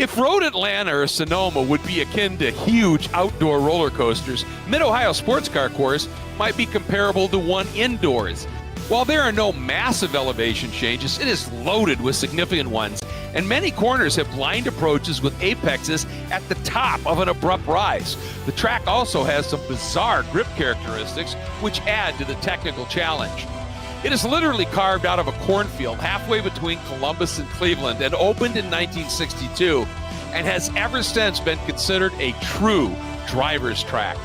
If Road Atlanta or Sonoma would be akin to huge outdoor roller coasters, Mid-Ohio Sports Car Course might be comparable to one indoors. While there are no massive elevation changes, it is loaded with significant ones, and many corners have blind approaches with apexes at the top of an abrupt rise. The track also has some bizarre grip characteristics which add to the technical challenge. It is literally carved out of a cornfield halfway between Columbus and Cleveland and opened in 1962 and has ever since been considered a true driver's track.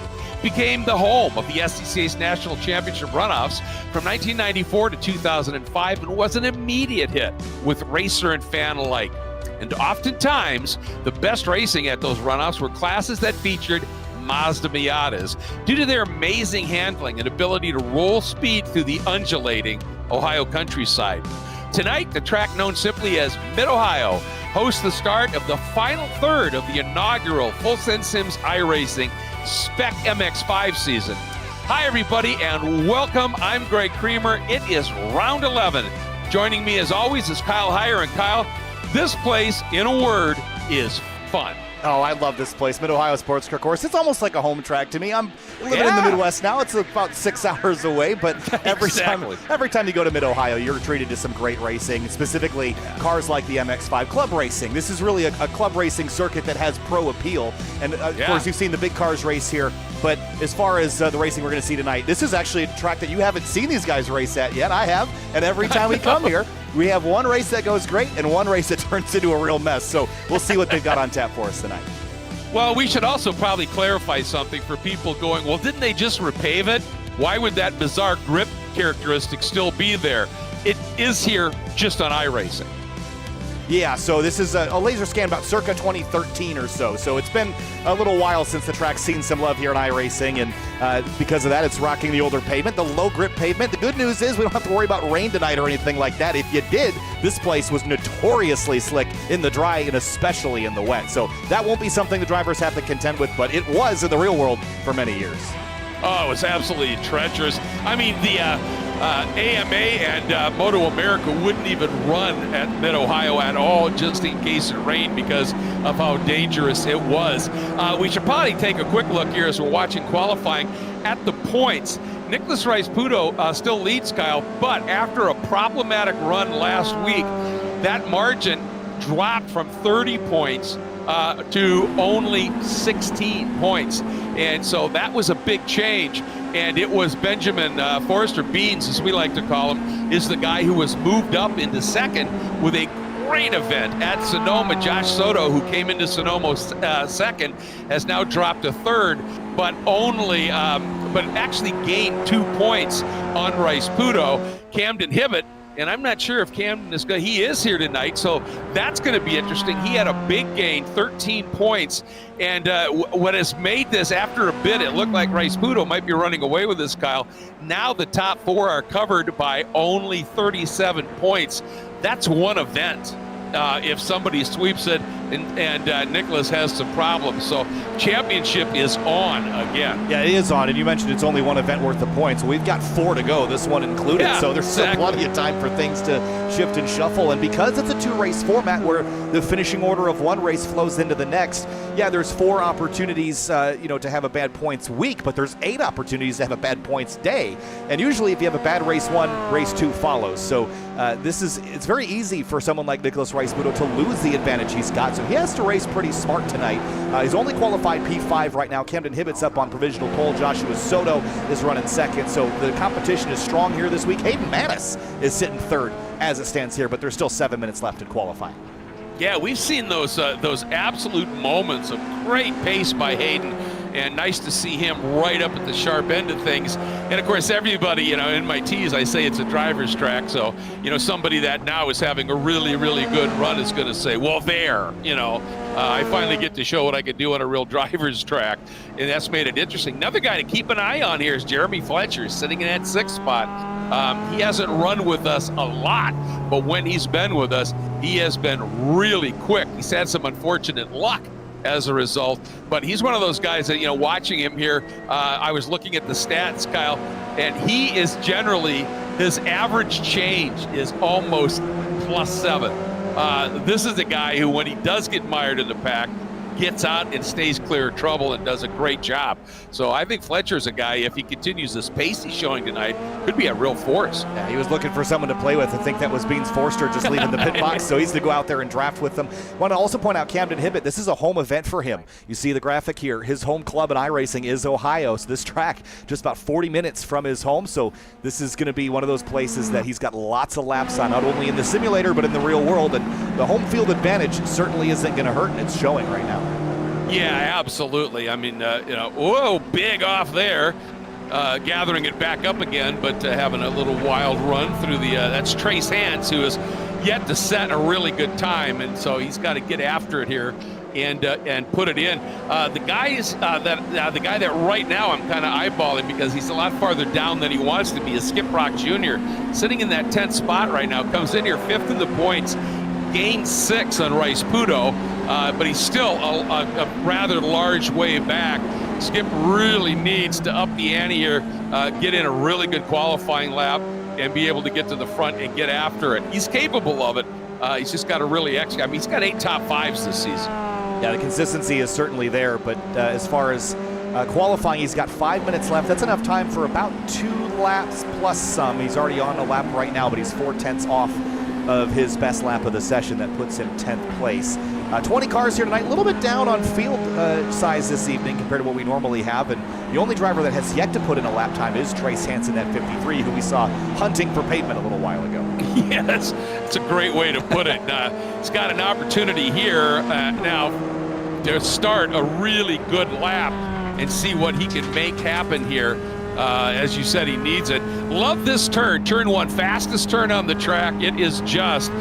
Became the home of the SCCA's National Championship runoffs from 1994 to 2005 and was an immediate hit with racer and fan alike. And oftentimes, the best racing at those runoffs were classes that featured Mazda Miatas due to their amazing handling and ability to roll speed through the undulating Ohio countryside. Tonight, the track known simply as Mid-Ohio hosts the start of the final third of the inaugural Full Send Sims iRacing Spec MX5 season. Hi everybody and welcome. I'm Greg Creamer. It is round 11. Joining me as always is Kyle Heyer. And Kyle, this place, in a word, is fun. Oh, I love this place, Mid-Ohio Sports Car Course. It's almost like a home track to me. I'm living in the Midwest now. It's about 6 hours away, but every time you go to Mid-Ohio, you're treated to some great racing, specifically cars like the MX-5 Club Racing. This is really a club racing circuit that has pro appeal. And, of course, you've seen the big cars race here. But as far as the racing we're going to see tonight, this is actually a track that you haven't seen these guys race at yet. I have. And every time we come here, we have one race that goes great and one race that turns into a real mess. So we'll see what they've got on tap for us tonight. Well, we should also probably clarify something for people going, well, didn't they just repave it? Why would that bizarre grip characteristic still be there? It is here just on iRacing. Yeah, so this is a laser scan about circa 2013 or so. So it's been a little while since the track's seen some love here in iRacing, and because of that, it's rocking the older pavement, the low grip pavement. The good news is we don't have to worry about rain tonight or anything like that. If you did, this place was notoriously slick in the dry and especially in the wet. So that won't be something the drivers have to contend with, but it was in the real world for many years. Oh, it was absolutely treacherous. I mean, the AMA and Moto America wouldn't even run at Mid-Ohio at all just in case it rained because of how dangerous it was. We should probably take a quick look here as we're watching qualifying at the points. Nicholas Rice-Puto still leads, Kyle, but after a problematic run last week, that margin dropped from 30 points to only 16 points. And so that was a big change. And it was Benjamin Forrester Beans, as we like to call him, is the guy who was moved up into second with a great event at Sonoma. Josh Soto, who came into Sonoma second, has now dropped to third, but actually gained 2 points on Rice-Puto. Camden Hibbett, and I'm not sure if Camden is good. He is here tonight, so that's going to be interesting. He had a big gain, 13 points. And what has made this, after a bit, it looked like Rice-Puto might be running away with this, Kyle. Now the top four are covered by only 37 points. That's one event. If somebody sweeps it and Nicholas has some problems. So championship is on again. Yeah, it is on. And you mentioned it's only one event worth of points. We've got 4 to go, this one included. Yeah, so there's still plenty of time for things to shift and shuffle. And because it's a 2-race format where the finishing order of one race flows into the next, yeah, there's 4 opportunities to have a bad points week, but there's 8 opportunities to have a bad points day. And usually if you have a bad race 1, race 2 follows. So it's very easy for someone like Nicholas Rice-Puto to lose the advantage he's got. So he has to race pretty smart tonight. He's only qualified P5 right now. Camden Hibbett's up on provisional pole. Joshua Soto is running second. So the competition is strong here this week. Hayden Manis is sitting third as it stands here, but there's still 7 minutes left in qualifying. Yeah, we've seen those absolute moments of great pace by Hayden, and nice to see him right up at the sharp end of things. And of course, everybody, in my tease, I say it's a driver's track. So, somebody that now is having a really, really good run is going to say, well, I finally get to show what I can do on a real driver's track. And that's made it interesting. Another guy to keep an eye on here is Jeremy Fletcher, sitting in that 6th spot. He hasn't run with us a lot, but when he's been with us, he has been really quick. He's had some unfortunate luck as a result, but he's one of those guys that, watching him here, I was looking at the stats, Kyle, and he is generally, his average change is almost +7. This is a guy who, when he does get mired in the pack, gets out and stays clear of trouble and does a great job. So I think Fletcher's a guy, if he continues this pace he's showing tonight, could be a real force. Yeah, he was looking for someone to play with. I think that was Beans Forster just leaving the pit box, so he's to go out there and draft with them. Want to also point out Camden Hibbett, this is a home event for him. You see the graphic here. His home club in iRacing is Ohio, so this track just about 40 minutes from his home, so this is going to be one of those places that he's got lots of laps on, not only in the simulator but in the real world, and the home field advantage certainly isn't going to hurt, and it's showing right now. Yeah, absolutely. I mean, whoa, big off there. Gathering it back up again, but having a little wild run through the, that's Trace Hance, who is yet to set a really good time, and so he's got to get after it here and put it in. The guy that right now I'm kind of eyeballing because he's a lot farther down than he wants to be is Skip Rock Jr. Sitting in that 10th spot right now, comes in here 5th in the points, gained 6 on Rice Pudo, but he's still a rather large way back. Skip really needs to up the ante here, get in a really good qualifying lap, and be able to get to the front and get after it. He's capable of it. He's just got to really execute. I mean, he's got 8 top 5s this season. Yeah, the consistency is certainly there, but as far as qualifying, he's got 5 minutes left. That's enough time for about 2 laps plus some. He's already on a lap right now, but he's 4/10 off of his best lap of the session. That puts him 10th place. 20 cars here tonight, a little bit down on field size this evening compared to what we normally have, and the only driver that has yet to put in a lap time is Trace Hansen at 53, who we saw hunting for pavement a little while ago. Yeah, that's a great way to put it. He's got an opportunity here now to start a really good lap and see what he can make happen here. As you said, he needs it. Love this turn. Turn 1, fastest turn on the track. It is just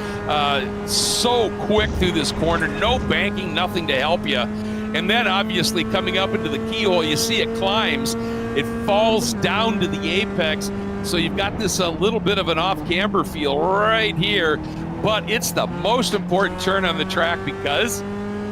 so quick through this corner. No banking, nothing to help you. And then obviously coming up into the keyhole, you see it climbs. It falls down to the apex. So you've got this a little bit of an off-camber feel right here. But it's the most important turn on the track because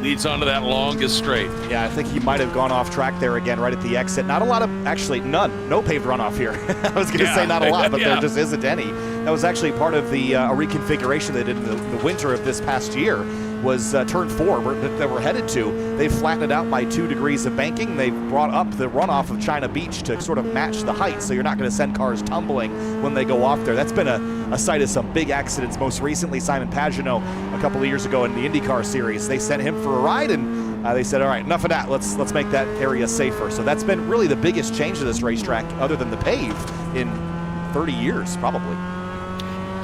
leads onto that longest straight. Yeah, I think he might have gone off track there again right at the exit. Not a lot of, actually none, no paved runoff here. I was going to say not a lot, but there just isn't any. That was actually part of the a reconfiguration they did in the winter of this past year, was turn 4 that we're headed to. They flattened it out by 2 degrees of banking. They brought up the runoff of China Beach to sort of match the height, so you're not going to send cars tumbling when they go off there. That's been a site of some big accidents. Most recently, Simon Pagenaud a couple of years ago in the IndyCar series. They sent him for a ride, and they said, all right, enough of that. Let's make that area safer. So that's been really the biggest change to this racetrack, other than the pave, in 30 years, probably.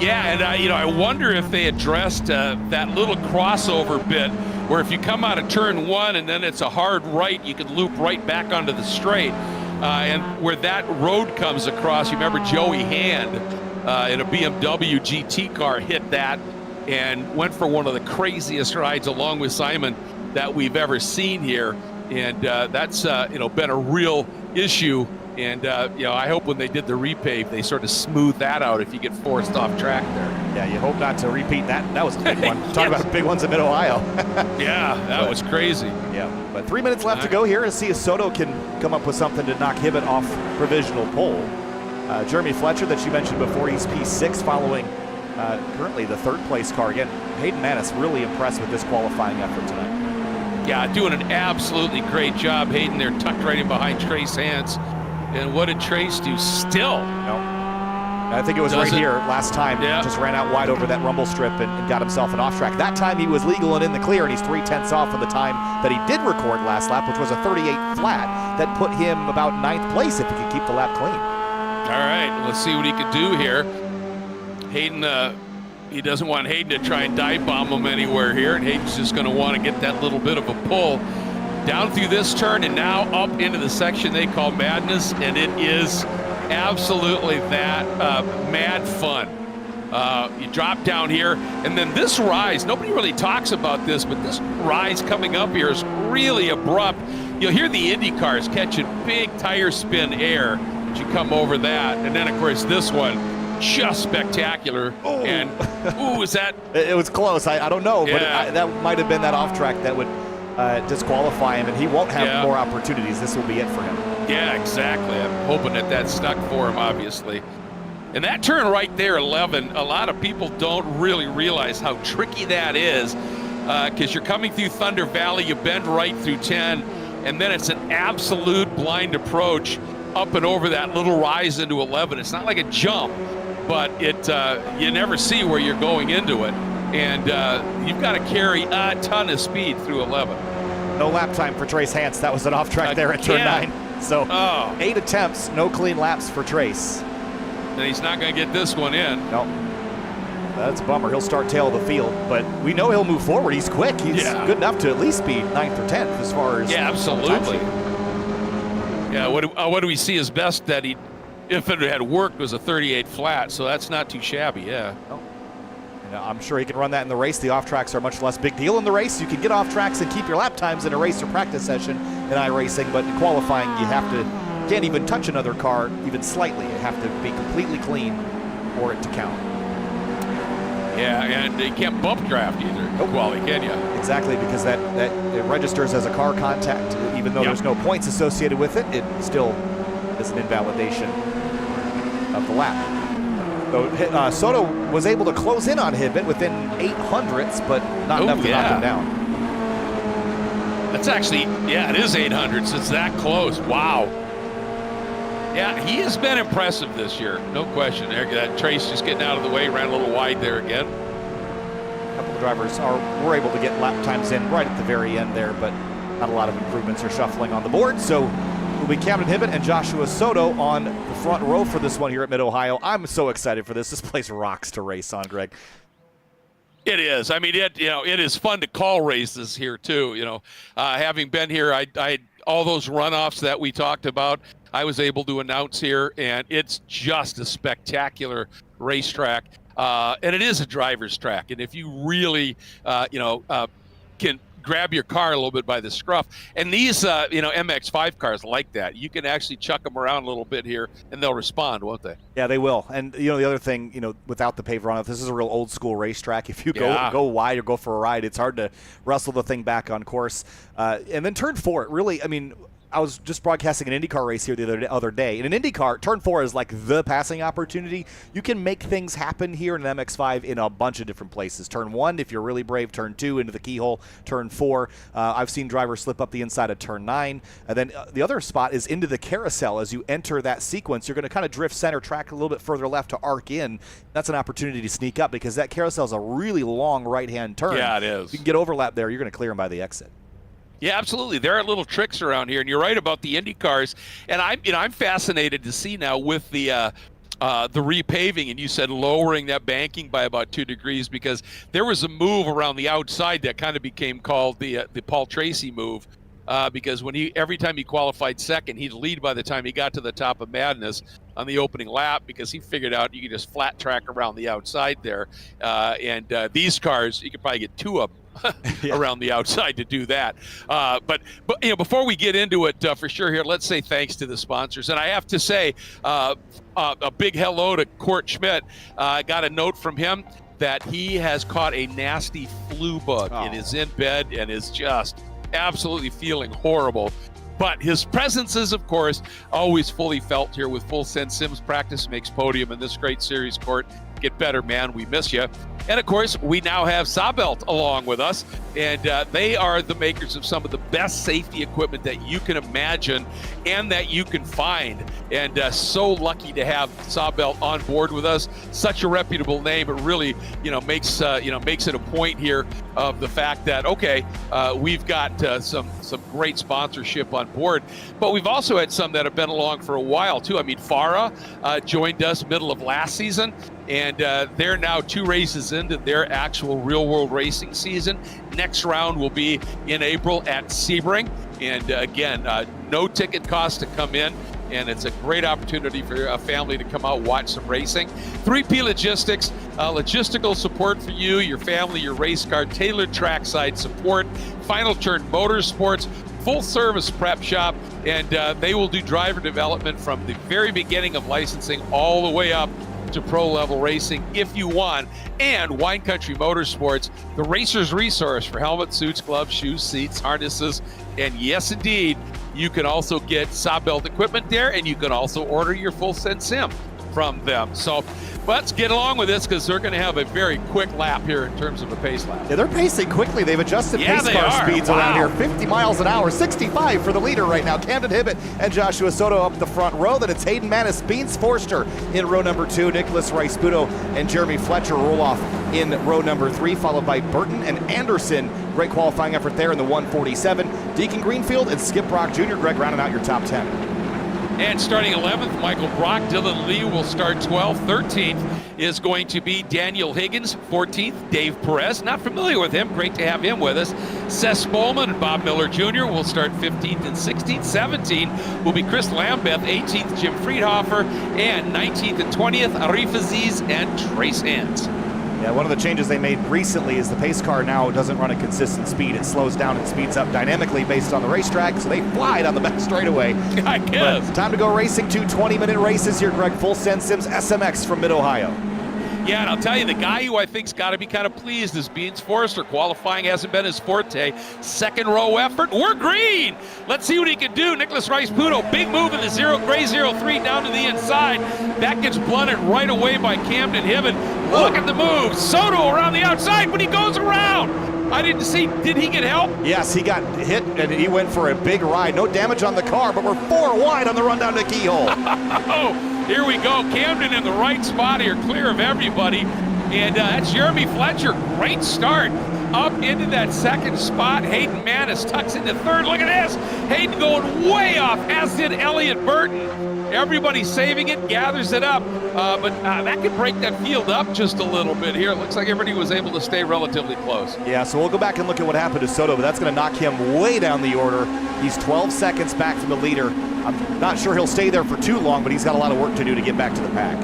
Yeah, and I wonder if they addressed that little crossover bit where if you come out of turn 1 and then it's a hard right, you can loop right back onto the straight. And where that road comes across, you remember Joey Hand in a BMW GT car hit that and went for one of the craziest rides along with Simon that we've ever seen here. And that's been a real issue. And, I hope when they did the repave, they sort of smooth that out if you get forced off track there. Yeah, you hope not to repeat that. That was a big one. Talk about big ones in Mid-Ohio. Yeah, that was crazy. Yeah, but 3 minutes left to go here, and see if Soto can come up with something to knock Hibbett off provisional pole. Jeremy Fletcher, that you mentioned before, he's P6 following currently the 3rd place car. Again, Hayden Manis really impressed with this qualifying effort tonight. Yeah, doing an absolutely great job. Hayden there tucked right in behind Trace Hance. And what did Trace do? Still. No. I think it was right here last time. Yeah. Just ran out wide over that rumble strip and got himself an off track. That time he was legal and in the clear, and he's 3/10 off of the time that he did record last lap, which was a 38 flat. That put him about 9th place if he could keep the lap clean. All right, let's see what he could do here. Hayden, he doesn't want Hayden to try and dive bomb him anywhere here, and Hayden's just going to want to get that little bit of a pull down through this turn and now up into the section they call Madness, and it is absolutely that mad fun. You drop down here, and then this rise, nobody really talks about this, but this rise coming up here is really abrupt. You'll hear the Indy cars catching big tire spin air as you come over that, and then of course this one, just spectacular. Oh. And ooh, is that? It was close. I don't know, yeah. But that might have been that off track that would disqualify him, and he won't have more opportunities. This will be it for him. Yeah, exactly. I'm hoping that stuck for him, obviously. And that turn right there, 11, a lot of people don't really realize how tricky that is, because you're coming through Thunder Valley, you bend right through 10, and then it's an absolute blind approach up and over that little rise into 11. It's not like a jump, but you never see where you're going into it. And you've got to carry a ton of speed through 11. No lap time for Trace Hance. That was an off track there at turn 9. So 8 attempts, no clean laps for Trace. And he's not going to get this one in. No. That's a bummer. He'll start tail of the field, but we know he'll move forward. He's quick. He's good enough to at least be 9th or 10th as far as. Yeah, absolutely. Yeah, what do we see as best that he, if it had worked, was a 38 flat, so that's not too shabby, yeah. Oh. And I'm sure he can run that in the race. The off tracks are much less big deal in the race. You can get off tracks and keep your lap times in a race or practice session in iRacing, but in qualifying, you can't even touch another car even slightly. You have to be completely clean for it to count. Yeah, and you can't bump draft either. Nope. Quality, can you? Exactly, because that it registers as a car contact. Even though there's no points associated with it, it still is an invalidation of the lap. So Soto was able to close in on Hibbett within 800ths, but not enough to knock him down. That's actually, it is 800ths. It's that close. Wow. Yeah, he has been impressive this year, no question. That Trace just getting out of the way, ran a little wide there again. A couple of drivers were able to get lap times in right at the very end there, but not a lot of improvements or shuffling on the board. So it'll be Cameron Hibbett and Joshua Soto on the front row for this one here at Mid-Ohio. I'm so excited for this. This place rocks to race on, Greg. It is. I mean, it is fun to call races here too. Having been here, I all those runoffs that we talked about, I was able to announce here, and it's just a spectacular racetrack. And it is a driver's track. And if you really, can grab your car a little bit by the scruff, and these, MX-5 cars like that. You can actually chuck them around a little bit here, and they'll respond, won't they? Yeah, they will. And, the other thing, without the paved runoff, this is a real old-school racetrack. If you go wide or go for a ride, it's hard to wrestle the thing back on course. And then turn 4, really, I was just broadcasting an IndyCar race here the other day. In an IndyCar, turn 4 is like the passing opportunity. You can make things happen here in an MX-5 in a bunch of different places. Turn 1, if you're really brave. Turn 2, into the keyhole. Turn 4, I've seen drivers slip up the inside of turn 9. And then the other spot is into the carousel. As you enter that sequence, you're going to kind of drift center track a little bit further left to arc in. That's an opportunity to sneak up because that carousel is a really long right-hand turn. Yeah, it is. If you can get overlap there, you're going to clear them by the exit. Yeah, absolutely. There are little tricks around here, and you're right about the Indy cars. And I'm fascinated to see now with the repaving, and you said lowering that banking by about 2 degrees, because there was a move around the outside that kind of became called the Paul Tracy move, because every time he qualified second, he'd lead by the time he got to the top of Madness on the opening lap, because he figured out you could just flat track around the outside there. And these cars, you could probably get 2 of them. Around the outside to do that. But before we get into it for sure here, let's say thanks to the sponsors. And I have to say a big hello to Court Schmidt. I got a note from him that he has caught a nasty flu bug and is in bed and is just absolutely feeling horrible. But his presence is, of course, always fully felt here with Full Send Sims practice makes podium in this great series, Court. Get better, man. We miss you. And, of course, we now have Sawbelt along with us, and they are the makers of some of the best safety equipment that you can imagine and that you can find. And so lucky to have Sawbelt on board with us. Such a reputable name. It really, makes it a point here of the fact that, we've got some great sponsorship on board, but we've also had some that have been along for a while, too. I mean, Farah joined us middle of last season, and they're now 2 races into their actual real-world racing season. Next round will be in April at Sebring. And again, no ticket cost to come in. And it's a great opportunity for a family to come out and watch some racing. 3P Logistics, logistical support for you, your family, your race car, tailored trackside support, Final Turn Motorsports, full service prep shop, and they will do driver development from the very beginning of licensing all the way up to pro level racing if you want. And Wine Country Motorsports, the racer's resource for helmets, suits, gloves, shoes, seats, harnesses, and yes indeed, you can also get Sawbelt equipment there, and you can also order your Full Send Sim. from them. So let's get along with this because they're going to have a very quick lap here in terms of a pace lap. Yeah, they're pacing quickly. They've adjusted pace car speeds around here. 50 miles an hour, 65 for the leader right now. Camden Hibbett and Joshua Soto up the front row. Then it's Hayden Manis, Beans Forster in row number 2. Nicholas Rice-Puto and Jeremy Fletcher roll off in row number 3, followed by Burton and Anderson. Great qualifying effort there in the 147. Deacon Greenfield and Skip Brock Jr. Greg, rounding out your top 10. And starting 11th, Michael Brock. Dylan Lee will start 12th. 13th is going to be Daniel Higgins. 14th, Dave Perez. Not familiar with him. Great to have him with us. Seth Spolman and Bob Miller Jr. will start 15th and 16th. 17th will be Chris Lambeth. 18th, Jim Friedhofer. And 19th and 20th, Arif Aziz and Trace Hands. Yeah, one of the changes they made recently is the pace car now doesn't run at consistent speed. It slows down and speeds up dynamically based on the racetrack, so they fly down the back straightaway. I guess. But time to go racing. 2 20-minute races here, Greg. Full Send Sims SMX from Mid-Ohio. Yeah, and I'll tell you, the guy who I think's got to be kind of pleased is Beans Forster. Qualifying hasn't been his forte. Second row effort. We're green. Let's see what he can do. Nicholas Rice-Puto, big move in the gray 03 down to the inside. That gets blunted right away by Camden Hibbett. Look at the move. Soto around the outside, but he goes around. I didn't see, did he get help? Yes, he got hit and he went for a big ride. No damage on the car, but we're 4 wide on the run down to Keyhole. Oh, here we go. Camden in the right spot here, clear of everybody. And that's Jeremy Fletcher. Great start up into that second spot. Hayden Manis tucks into third. Look at this. Hayden going way off, as did Elliott Burton. Everybody saving it, gathers it up, but that could break that field up just a little bit here. It looks like everybody was able to stay relatively close. Yeah, so we'll go back and look at what happened to Soto, but that's going to knock him way down the order. He's 12 seconds back from the leader. I'm not sure he'll stay there for too long, but he's got a lot of work to do to get back to the pack.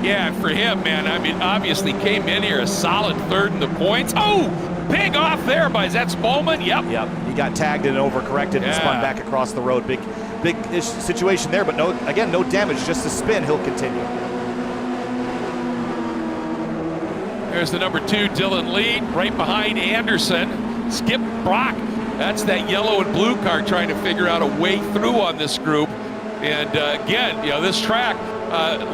Yeah, for him, man, I mean, obviously came in here a solid third in the points. Oh, big off there by, is that Spolman? Yep. He got tagged and overcorrected and spun back across the road. Big situation there, but no damage, just a spin. He'll continue. There's the number 2, Dylan Lee, right behind Anderson. Skip Brock, that's that yellow and blue car trying to figure out a way through on this group. And again, this track,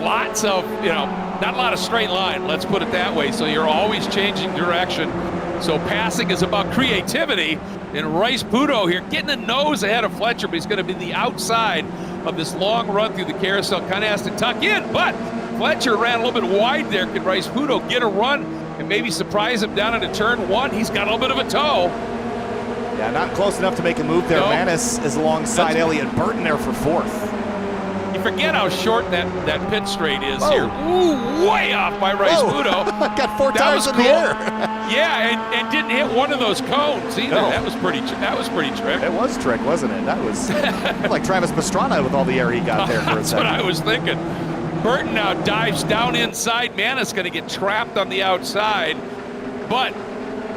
lots of, not a lot of straight line, let's put it that way. So you're always changing direction. So passing is about creativity. And Rice-Puto here getting a nose ahead of Fletcher, but he's going to be the outside of this long run through the carousel. Kind of has to tuck in, but Fletcher ran a little bit wide there. Could Rice-Puto get a run and maybe surprise him down into turn 1? He's got a little bit of a toe. Yeah, not close enough to make a move there. Nope. Manis is alongside Elliott Burton there for 4th. You forget how short that pit straight is here. Ooh, way off by Rice-Puto. Got 4 tires in the air. Yeah, and didn't hit one of those cones either. No. That was pretty trick. It was trick, wasn't it? That was like Travis Pastrana with all the air he got there for a second. That's what I was thinking. Burton now dives down inside. Manis going to get trapped on the outside, but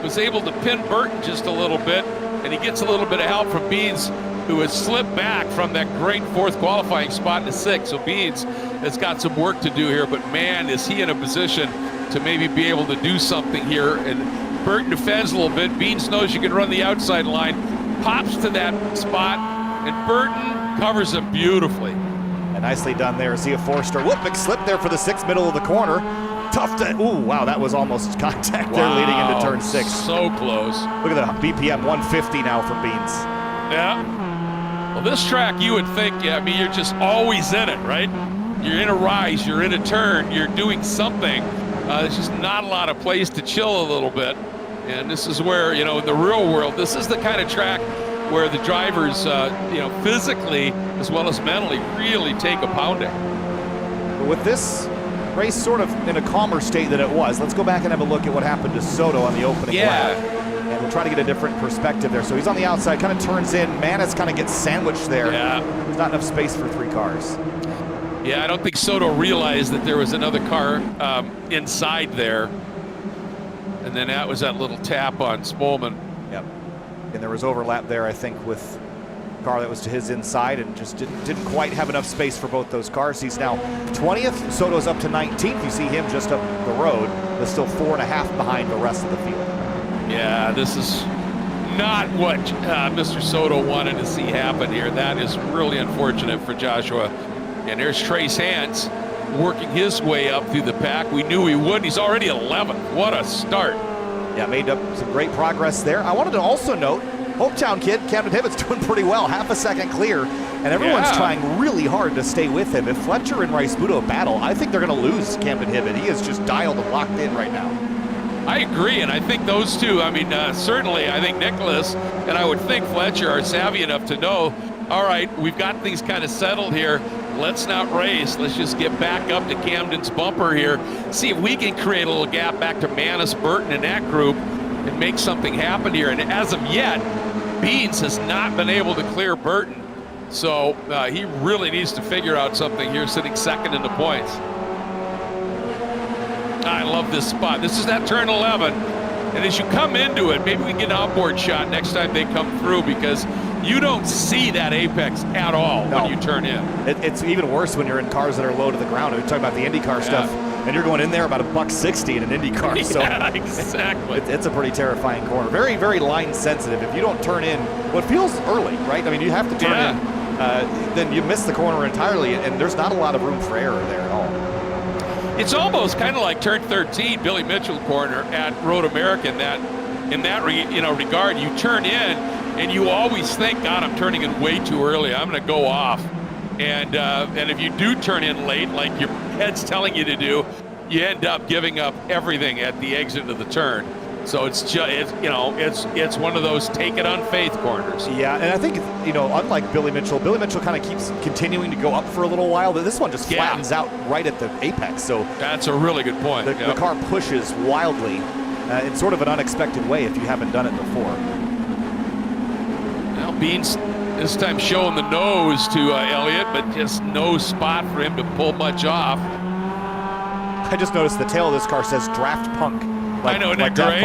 was able to pin Burton just a little bit, and he gets a little bit of help from Beans, who has slipped back from that great 4th qualifying spot to 6th. So Beans has got some work to do here, but man, is he in a position to maybe be able to do something here. And Burton defends a little bit. Beans knows you can run the outside line, pops to that spot, and Burton covers him beautifully. And nicely done there. Zia Forster, big slip there for the 6th, middle of the corner. Tough to, wow, that was almost contact there leading into turn 6. So close. Look at the BPM 150 now for Beans. Yeah. Well, this track, you would think, you're just always in it, right? You're in a rise, you're in a turn, you're doing something. There's just not a lot of place to chill a little bit. And this is where, in the real world, this is the kind of track where the drivers, physically as well as mentally really take a pounding. But with this race sort of in a calmer state than it was, let's go back and have a look at what happened to Soto on the opening lap. And we'll try to get a different perspective there. So he's on the outside, kind of turns in. Manis kind of gets sandwiched there. Yeah. There's not enough space for 3 cars. Yeah, I don't think Soto realized that there was another car inside there. And then that was that little tap on Spolman. Yep. And there was overlap there, I think, with a car that was to his inside and just didn't quite have enough space for both those cars. He's now 20th. Soto's up to 19th. You see him just up the road, but still 4.5 behind the rest of the field. Yeah, this is not what Mr. Soto wanted to see happen here. That is really unfortunate for Joshua. And there's Trace Hands. working his way up through the pack. We knew he would. He's already 11th. What a start. Yeah, made up some great progress there. I wanted to also note, hometown kid, Camden Hibbett's doing pretty well, half a second clear, and everyone's trying really hard to stay with him. If Fletcher and Rice Budo battle, I think they're going to lose Camden Hibbett. He is just dialed and locked in right now. I agree, and I think those two, I mean, certainly I think Nicholas and I would think Fletcher are savvy enough to know, all right, we've got things kind of settled here. Let's not race. Let's just get back up to Camden's bumper here. See if we can create a little gap back to Manis, Burton, and that group and make something happen here. And as of yet, Beans has not been able to clear Burton. So he really needs to figure out something here, sitting second in the points. I love this spot. This is that turn 11. And as you come into it, maybe we can get an outboard shot next time they come through, because you don't see that apex at all when you turn in. It's even worse when you're in cars that are low to the ground. We're talking about the IndyCar stuff, and you're going in there about $1.60 in an IndyCar. So exactly. It's a pretty terrifying corner. Very, very line sensitive. If you don't turn in, what feels early, right? I mean, you have to turn in, then you miss the corner entirely, and there's not a lot of room for error there at all. It's almost kind of like turn 13, Billy Mitchell corner at Road America. In that regard, you turn in and you always think, God, I'm turning in way too early. I'm going to go off. And if you do turn in late, like your head's telling you to do, you end up giving up everything at the exit of the turn. So it's it's one of those take it on faith corners. Yeah, and I think, unlike Billy Mitchell kind of keeps continuing to go up for a little while, but this one just flattens out right at the apex. So that's a really good point. The car pushes wildly in sort of an unexpected way if you haven't done it before. Well, Beans this time showing the nose to Elliott, but just no spot for him to pull much off. I just noticed the tail of this car says Draft Punk. I know, isn't that great?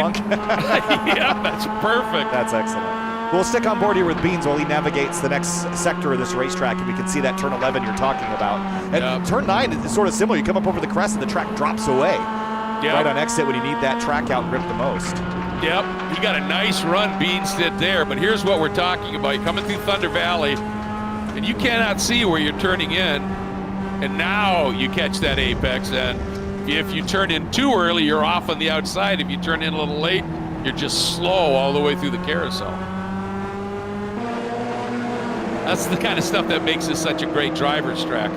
Yeah, that's perfect. That's excellent. We'll stick on board here with Beans while he navigates the next sector of this racetrack, and we can see that turn 11 you're talking about. And turn 9 is sort of similar. You come up over the crest and the track drops away. Right on exit when you need that track out grip the most. Yep, he got a nice run, Beans did there, but here's what we're talking about. You're coming through Thunder Valley, and you cannot see where you're turning in, and now you catch that apex, and if you turn in too early, you're off on the outside. If you turn in a little late, you're just slow all the way through the carousel. That's the kind of stuff that makes this such a great driver's track.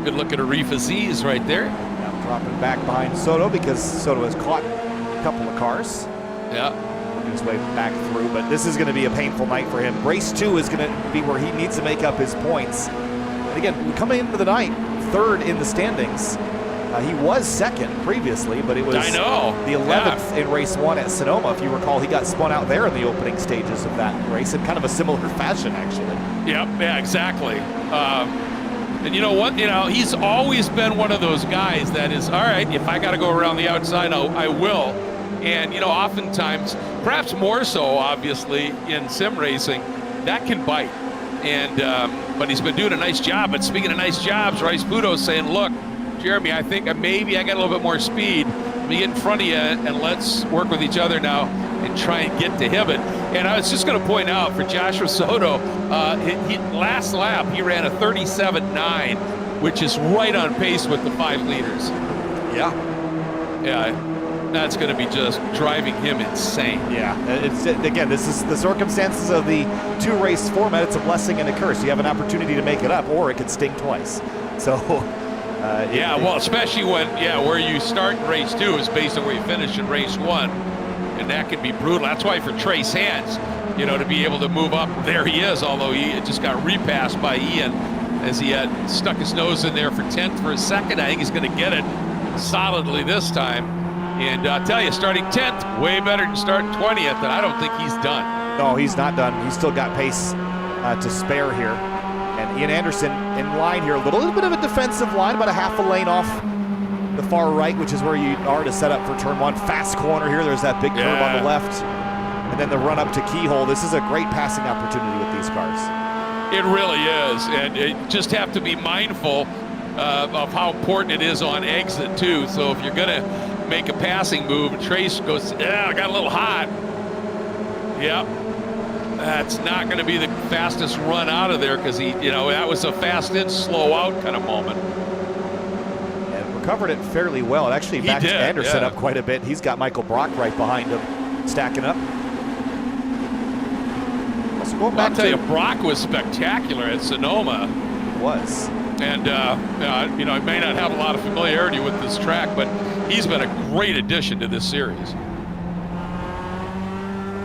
Good look at Arif Aziz right there. Now dropping back behind Soto because Soto has caught a couple of cars. Yeah. Working his way back through, but this is going to be a painful night for him. Race 2 is going to be where he needs to make up his points. And again, coming into the night, third in the standings. He was second previously, but it was the 11th in race 1 at Sonoma. If you recall, he got spun out there in the opening stages of that race in kind of a similar fashion, actually. Yep, yeah, exactly. And you know what? He's always been one of those guys that is, all right, if I got to go around the outside, I will. And, oftentimes, perhaps more so, obviously, in sim racing, that can bite. And but he's been doing a nice job. But speaking of nice jobs, Rice Budo's saying, look, Jeremy, I think maybe I got a little bit more speed. Let me get in front of you, and let's work with each other now and try and get to Hibbett. And I was just going to point out for Joshua Soto, last lap he ran a 37.9, which is right on pace with the 5 liters. Yeah. Yeah, that's going to be just driving him insane. Yeah, again, this is the circumstances of the 2-race format. It's a blessing and a curse. You have an opportunity to make it up, or it could sting twice. So. Well, especially when, where you start in race 2 is based on where you finish in race 1, and that can be brutal. That's why for Trace Hands, to be able to move up, there he is, although he just got repassed by Ian as he had stuck his nose in there for 10th for a second. I think he's going to get it solidly this time. And I'll tell you, starting 10th, way better than starting 20th, and I don't think he's done. No, he's not done. He's still got pace to spare here. And Ian Anderson in line here, a little bit of a defensive line, about a half a lane off the far right, which is where you are to set up for turn 1. Fast corner here. There's that big curve on the left. And then the run up to Keyhole. This is a great passing opportunity with these cars. It really is. And you just have to be mindful of how important it is on exit, too. So if you're going to make a passing move, and Trace goes, I got a little hot. Yep. That's not going to be the fastest run out of there because that was a fast in, slow out kind of moment. And covered it fairly well. It actually backed Anderson up quite a bit. He's got Michael Brock right behind him, stacking up. Also going back I'll tell you, Brock was spectacular at Sonoma. Was. And, he may not have a lot of familiarity with this track, but he's been a great addition to this series.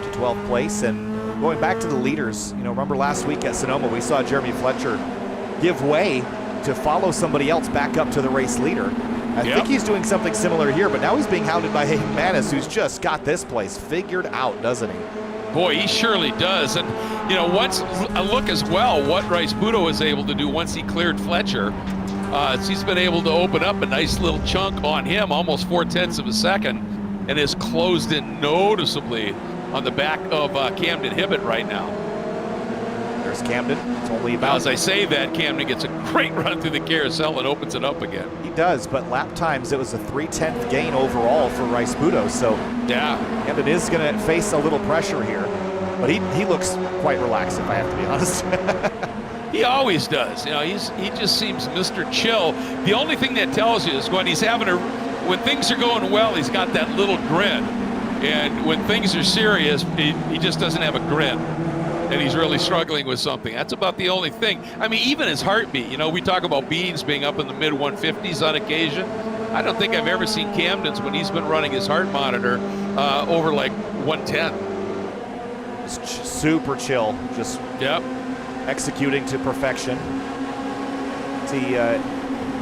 To 12th place, and going back to the leaders, remember last week at Sonoma, we saw Jeremy Fletcher give way to follow somebody else back up to the race leader. I think he's doing something similar here, but now he's being hounded by Hayden Manis, who's just got this place figured out, doesn't he? Boy, he surely does. And, once a look as well, what Rice Budo was able to do once he cleared Fletcher, he's been able to open up a nice little chunk on him, almost 0.4 of a second, and has closed in noticeably on the back of Camden Hibbett right now. There's Camden. It's only about... As I say that, Camden gets a great run through the carousel and opens it up again. He does, but lap times, it was a 3/10 gain overall for Rice Budo, so Camden is going to face a little pressure here. But he looks quite relaxed, if I have to be honest. He always does. He just seems Mr. Chill. The only thing that tells you is when things are going well, he's got that little grin. And when things are serious, he just doesn't have a grin. And he's really struggling with something. That's about the only thing. I mean, even his heartbeat, we talk about Beans being up in the mid 150s on occasion. I don't think I've ever seen Camden's when he's been running his heart monitor over like 110. Super chill, just executing to perfection. See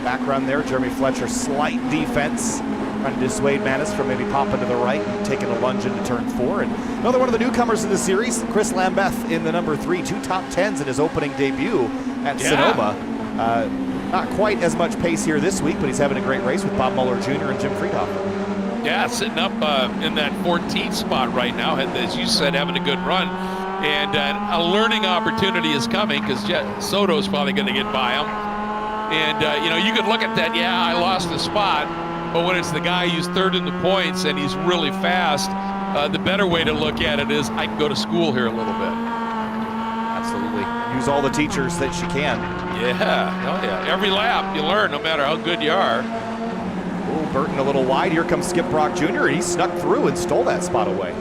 background there, Jeremy Fletcher, slight defense, trying to dissuade Manis from maybe popping to the right and taking a lunge into turn 4. And another one of the newcomers in the series, Chris Lambeth in the number 3, 2 top 10s in his opening debut at Sonoma. Not quite as much pace here this week, but he's having a great race with Bob Mueller Jr. and Jim Friedhofer. Yeah, sitting up in that 14th spot right now, as you said, having a good run. And a learning opportunity is coming because Soto's probably going to get by him. And, you could look at that, I lost the spot. But when it's the guy who's third in the points and he's really fast, the better way to look at it is I can go to school here a little bit. Absolutely. Use all the teachers that you can. Every lap you learn, no matter how good you are. Oh, Burton a little wide. Here comes Skip Brock Jr. He snuck through and stole that spot away.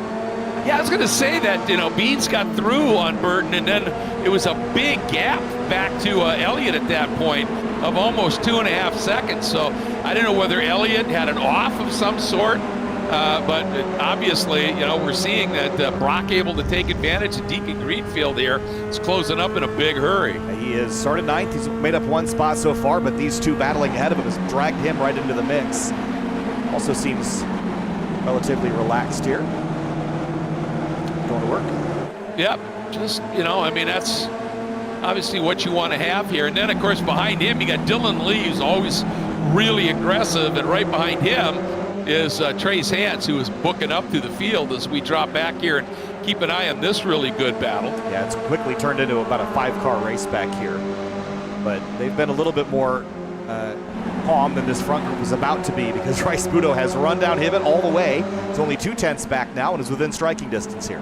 I was going to say that, Beans got through on Burton, and then it was a big gap back to Elliott at that point of almost 2.5 seconds. So I don't know whether Elliott had an off of some sort, but obviously, we're seeing that Brock able to take advantage of Deacon Greenfield here. It's closing up in a big hurry. He is started 9th. He's made up one spot so far, but these two battling ahead of him has dragged him right into the mix. Also seems relatively relaxed here. Going to work. Just, that's obviously what you want to have here. And then, of course, behind him, you got Dylan Lee, who's always really aggressive. And right behind him is Trace Hance, who is booking up through the field as we drop back here and keep an eye on this really good battle. It's quickly turned into about a 5-car race back here. But they've been a little bit more calm than this front group was about to be because Rice Budo has run down Hibbett all the way. It's only 2/10 back now and is within striking distance here.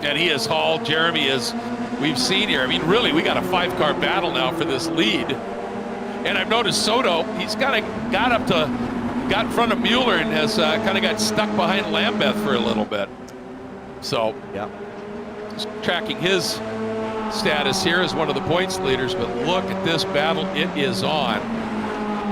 And he has hauled Jeremy, as we've seen here. I mean, really, we got a 5-car battle now for this lead. And I've noticed Soto, he's got in front of Mueller and has kind of got stuck behind Lambeth for a little bit. So, just tracking his status here as one of the points leaders. But look at this battle, it is on.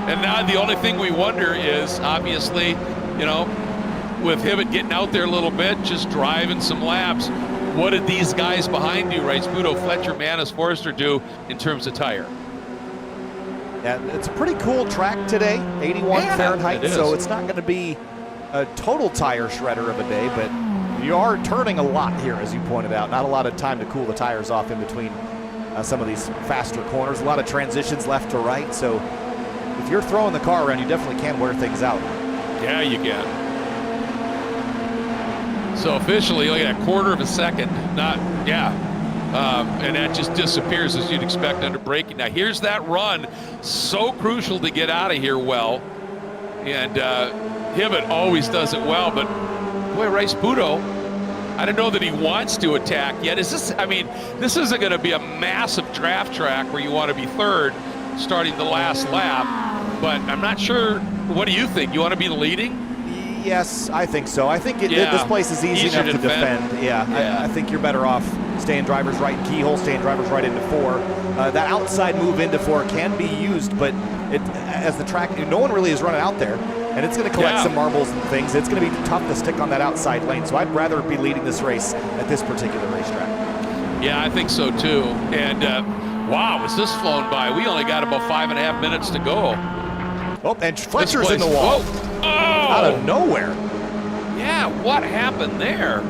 And now the only thing we wonder is, obviously, with Hibbett getting out there a little bit, just driving some laps, what did these guys behind you, Rice Budo, Fletcher, Manis, Forrester, do in terms of tire? It's a pretty cool track today, 81 Fahrenheit, so it's not going to be a total tire shredder of a day, but you are turning a lot here, as you pointed out. Not a lot of time to cool the tires off in between some of these faster corners. A lot of transitions left to right, so if you're throwing the car around, you definitely can wear things out. Yeah, you can. So officially, look at that, 1/4 of a second. And that just disappears as you'd expect under braking. Now here's that run, so crucial to get out of here well. And Hibbett always does it well, but boy, Rice Budo, I don't know that he wants to attack yet. This isn't going to be a massive draft track where you want to be third starting the last lap, but I'm not sure What do you think? You want to be leading? Yes, I think so. I think this place is easy enough to defend. Yeah. I think you're better off staying driver's right in keyhole, staying driver's right into 4. That outside move into 4 can be used, but as the track, no one really is running out there, and it's going to collect some marbles and things. It's going to be tough to stick on that outside lane, so I'd rather be leading this race at this particular racetrack. Yeah, I think so too. And wow, was this flown by? We only got about 5.5 minutes to go. Oh, and Fletcher's in the wall. Oh! Out of nowhere. Yeah, what happened there?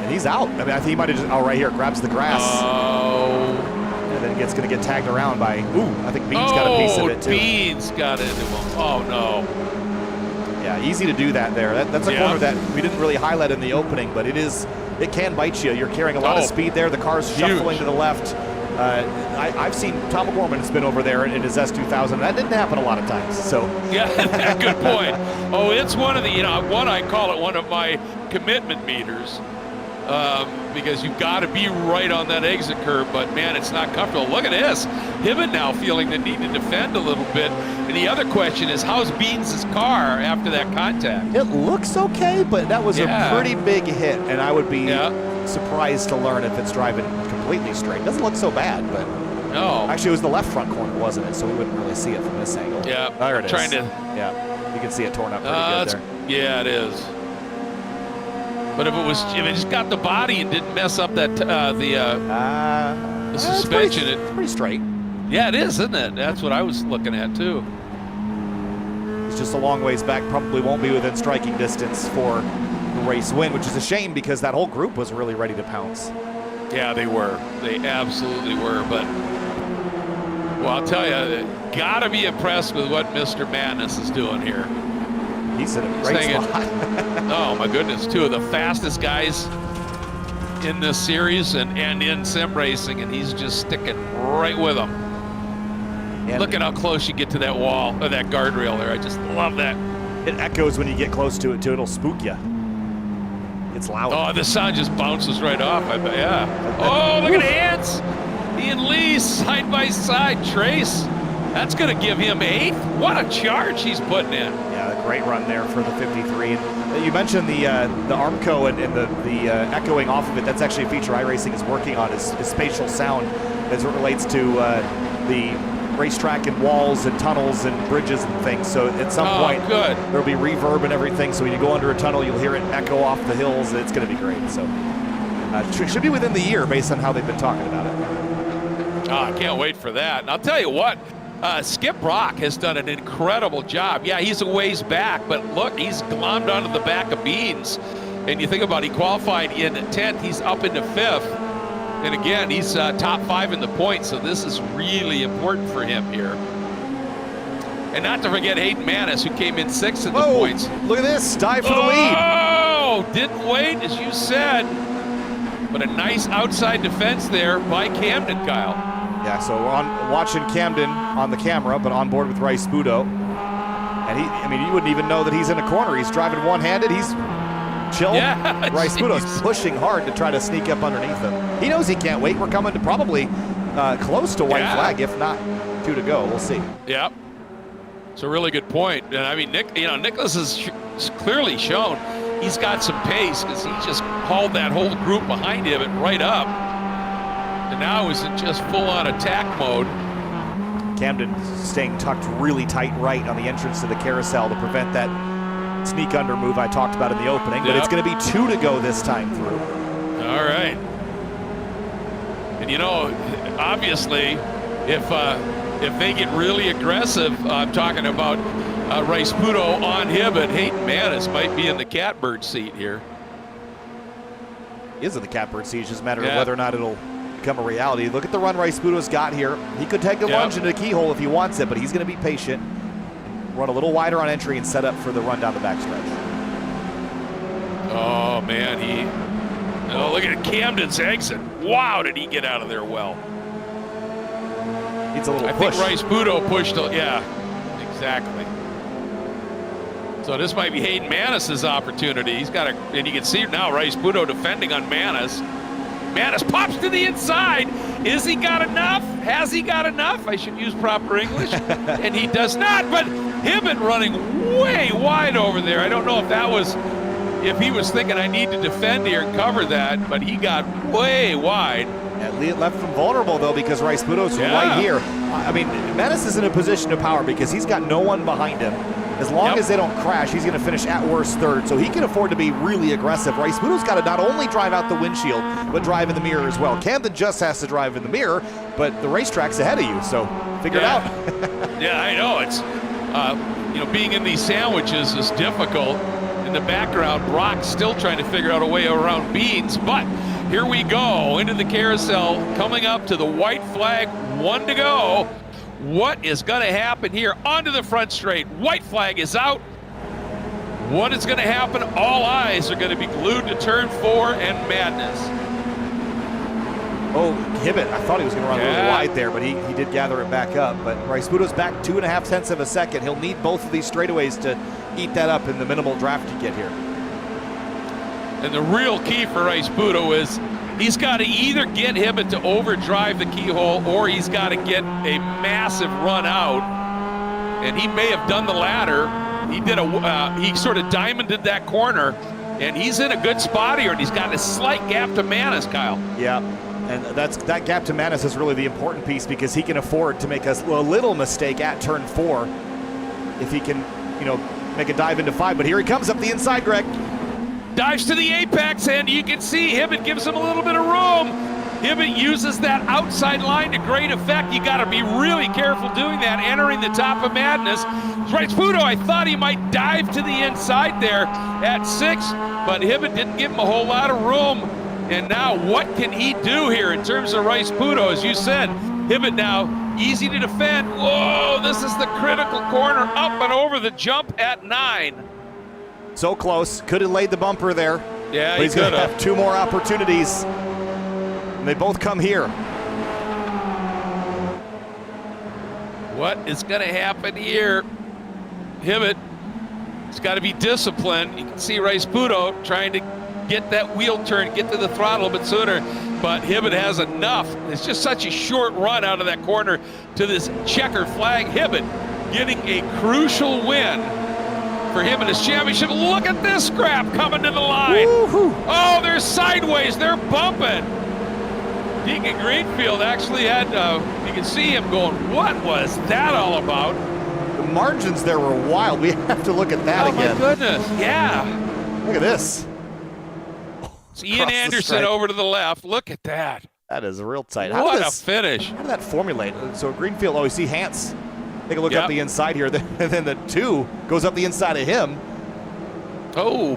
And he's out. I mean, I think he might have just, right here, grabs the grass. Oh. And then gonna get tagged around by, I think Beans got a piece of it too. Beans got into him. Oh, no. Yeah, easy to do that there. That's a corner that we didn't really highlight in the opening, but it can bite you. You're carrying a lot of speed there. The car's shuffling to the left. I've seen Tom O'Gorman has been over there in his S2000. That didn't happen a lot of times. So yeah, good point. Oh, it's one of the I call it one of my commitment meters because you've got to be right on that exit curve. But man, it's not comfortable. Look at this. Hibbett now feeling the need to defend a little bit. And the other question is, how's Beans' car after that contact? It looks okay, but that was a pretty big hit, and I would be surprised to learn if it's driving completely straight. Doesn't look so bad, but no. Actually, it was the left front corner, wasn't it? So we wouldn't really see it from this angle. Yeah, there it is. Yeah, you can see it torn up pretty good there. Yeah, it is. But if it just got the body and didn't mess up that the suspension, it's pretty straight. Yeah, it is, isn't it? That's what I was looking at too. He's just a long ways back. Probably won't be within striking distance for the race win, which is a shame because that whole group was really ready to pounce. Yeah, they were. They absolutely were. But, well, I'll tell you, gotta be impressed with what Mr. Madness is doing here. He's in a great spot. Oh, my goodness, 2 of the fastest guys in this series and in sim racing, and he's just sticking right with them. And look at how close you get to that wall, or that guardrail there. I just love that. It echoes when you get close to it, too. It'll spook you. It's loud. Oh, the sound just bounces right off, I bet, yeah. Oh, look at the hands. He and Lee side by side. Trace, that's going to give him 8th. What a charge he's putting in. Yeah, a great run there for the 53. And you mentioned the Armco and the echoing off of it. That's actually a feature iRacing is working on, is spatial sound as it relates to the racetrack and walls and tunnels and bridges and things. So at some point, there'll be reverb and everything. So when you go under a tunnel, you'll hear it echo off the hills. It's going to be great. So should be within the year based on how they've been talking about it. Oh, I can't wait for that. And I'll tell you what, Skip Rock has done an incredible job. Yeah, he's a ways back, but look, he's glommed onto the back of Beans. And you think about it, he qualified in 10th. He's up into 5th. And again, he's top 5 in the points, so this is really important for him here. And not to forget Hayden Manis, who came in 6th in the points. Look at this, dive for the lead. Oh, didn't wait, as you said. But a nice outside defense there by Camden, Kyle. Yeah, so we're watching Camden on the camera, but on board with Rice Budo. And you wouldn't even know that he's in a corner. He's driving one-handed. He's chill. Yeah, Rice Budo's pushing hard to try to sneak up underneath him. He knows he can't wait. We're coming to probably close to white flag, if not 2 to go. We'll see. Yep. It's a really good point. And I mean, Nicholas has clearly shown he's got some pace because he just hauled that whole group behind him and right up. And now he's in just full-on attack mode. Camden staying tucked really tight right on the entrance to the carousel to prevent that sneak under move I talked about in the opening, but it's going to be 2 to go this time through. All right. And obviously, if they get really aggressive, I'm talking about Rice Budo on Hibbett, Hayden Manis might be in the catbird seat here. He is in the catbird seat. It's just a matter of whether or not it'll become a reality. Look at the run Rice Budo's got here. He could take the lunge into the keyhole if he wants it, but he's going to be patient. Run a little wider on entry and set up for the run down the backstretch. Oh, man, look at Camden's exit. Wow, did he get out of there well. Needs a little push. I think Rice Budo pushed, exactly. So this might be Hayden Manis's opportunity. He's got and you can see now Rice Budo defending on Manis. Manis pops to the inside, Is he got enough? Has he got enough? I should use proper English. And he does not, but Hibbett running way wide over there. I don't know if he was thinking I need to defend here and cover that, but he got way wide. It left him vulnerable, though, because Rice Budo's right here. I mean, Menace is in a position of power because he's got no one behind him. As long as they don't crash, he's going to finish at worst third, so he can afford to be really aggressive. Rice Budo's got to not only drive out the windshield, but drive in the mirror as well. Camden just has to drive in the mirror, but the racetrack's ahead of you, so figure it out. Yeah, I know. It's, being in these sandwiches is difficult. In the background, Brock's still trying to figure out a way around Beans, but here we go into the carousel, coming up to the white flag, 1 to go. What is going to happen here? Onto the front straight. White flag is out. What is going to happen? All eyes are going to be glued to turn 4 and Madness. Oh, Hibbett, I thought he was going to run a little wide there, but he did gather it back up. But Rice Budo's back 2.5 tenths of a second. He'll need both of these straightaways to eat that up in the minimal draft you get here. And the real key for Rice Budo is he's got to either get Hibbett to overdrive the keyhole, or he's got to get a massive run out. And he may have done the latter. He sort of diamonded that corner, and he's in a good spot here, and he's got a slight gap to Manis, Kyle. Yeah, and that gap to Manis is really the important piece, because he can afford to make a little mistake at turn 4 if he can, make a dive into 5. But here he comes up the inside, Greg. Dives to the apex, and you can see Hibbett gives him a little bit of room. Hibbett uses that outside line to great effect. You got to be really careful doing that, entering the top of Madness. Rice Budo, I thought he might dive to the inside there at 6, but Hibbett didn't give him a whole lot of room. And now what can he do here in terms of Rice Budo? As you said, Hibbett now easy to defend. Whoa, this is the critical corner, up and over the jump at 9. So close. Could have laid the bumper there. Yeah, but he's going to have 2 more opportunities. And they both come here. What is going to happen here? Hibbett, it's got to be disciplined. You can see Rice Budo trying to get that wheel turn, get to the throttle a bit sooner, but Hibbett has enough. It's just such a short run out of that corner to this checker flag. Hibbett getting a crucial win for him in his championship. Look at this scrap coming to the line. Woo-hoo. Oh, they're sideways. They're bumping. Deacon Greenfield actually had, you can see him going, what was that all about? The margins there were wild. We have to look at that again. Oh, my goodness. Yeah. Look at this. It's Ian Anderson over to the left. Look at that. That is real tight. What a finish. How did that formulate? So Greenfield, you see Hans. Take a look up the inside here, and then the 2 goes up the inside of him. Oh,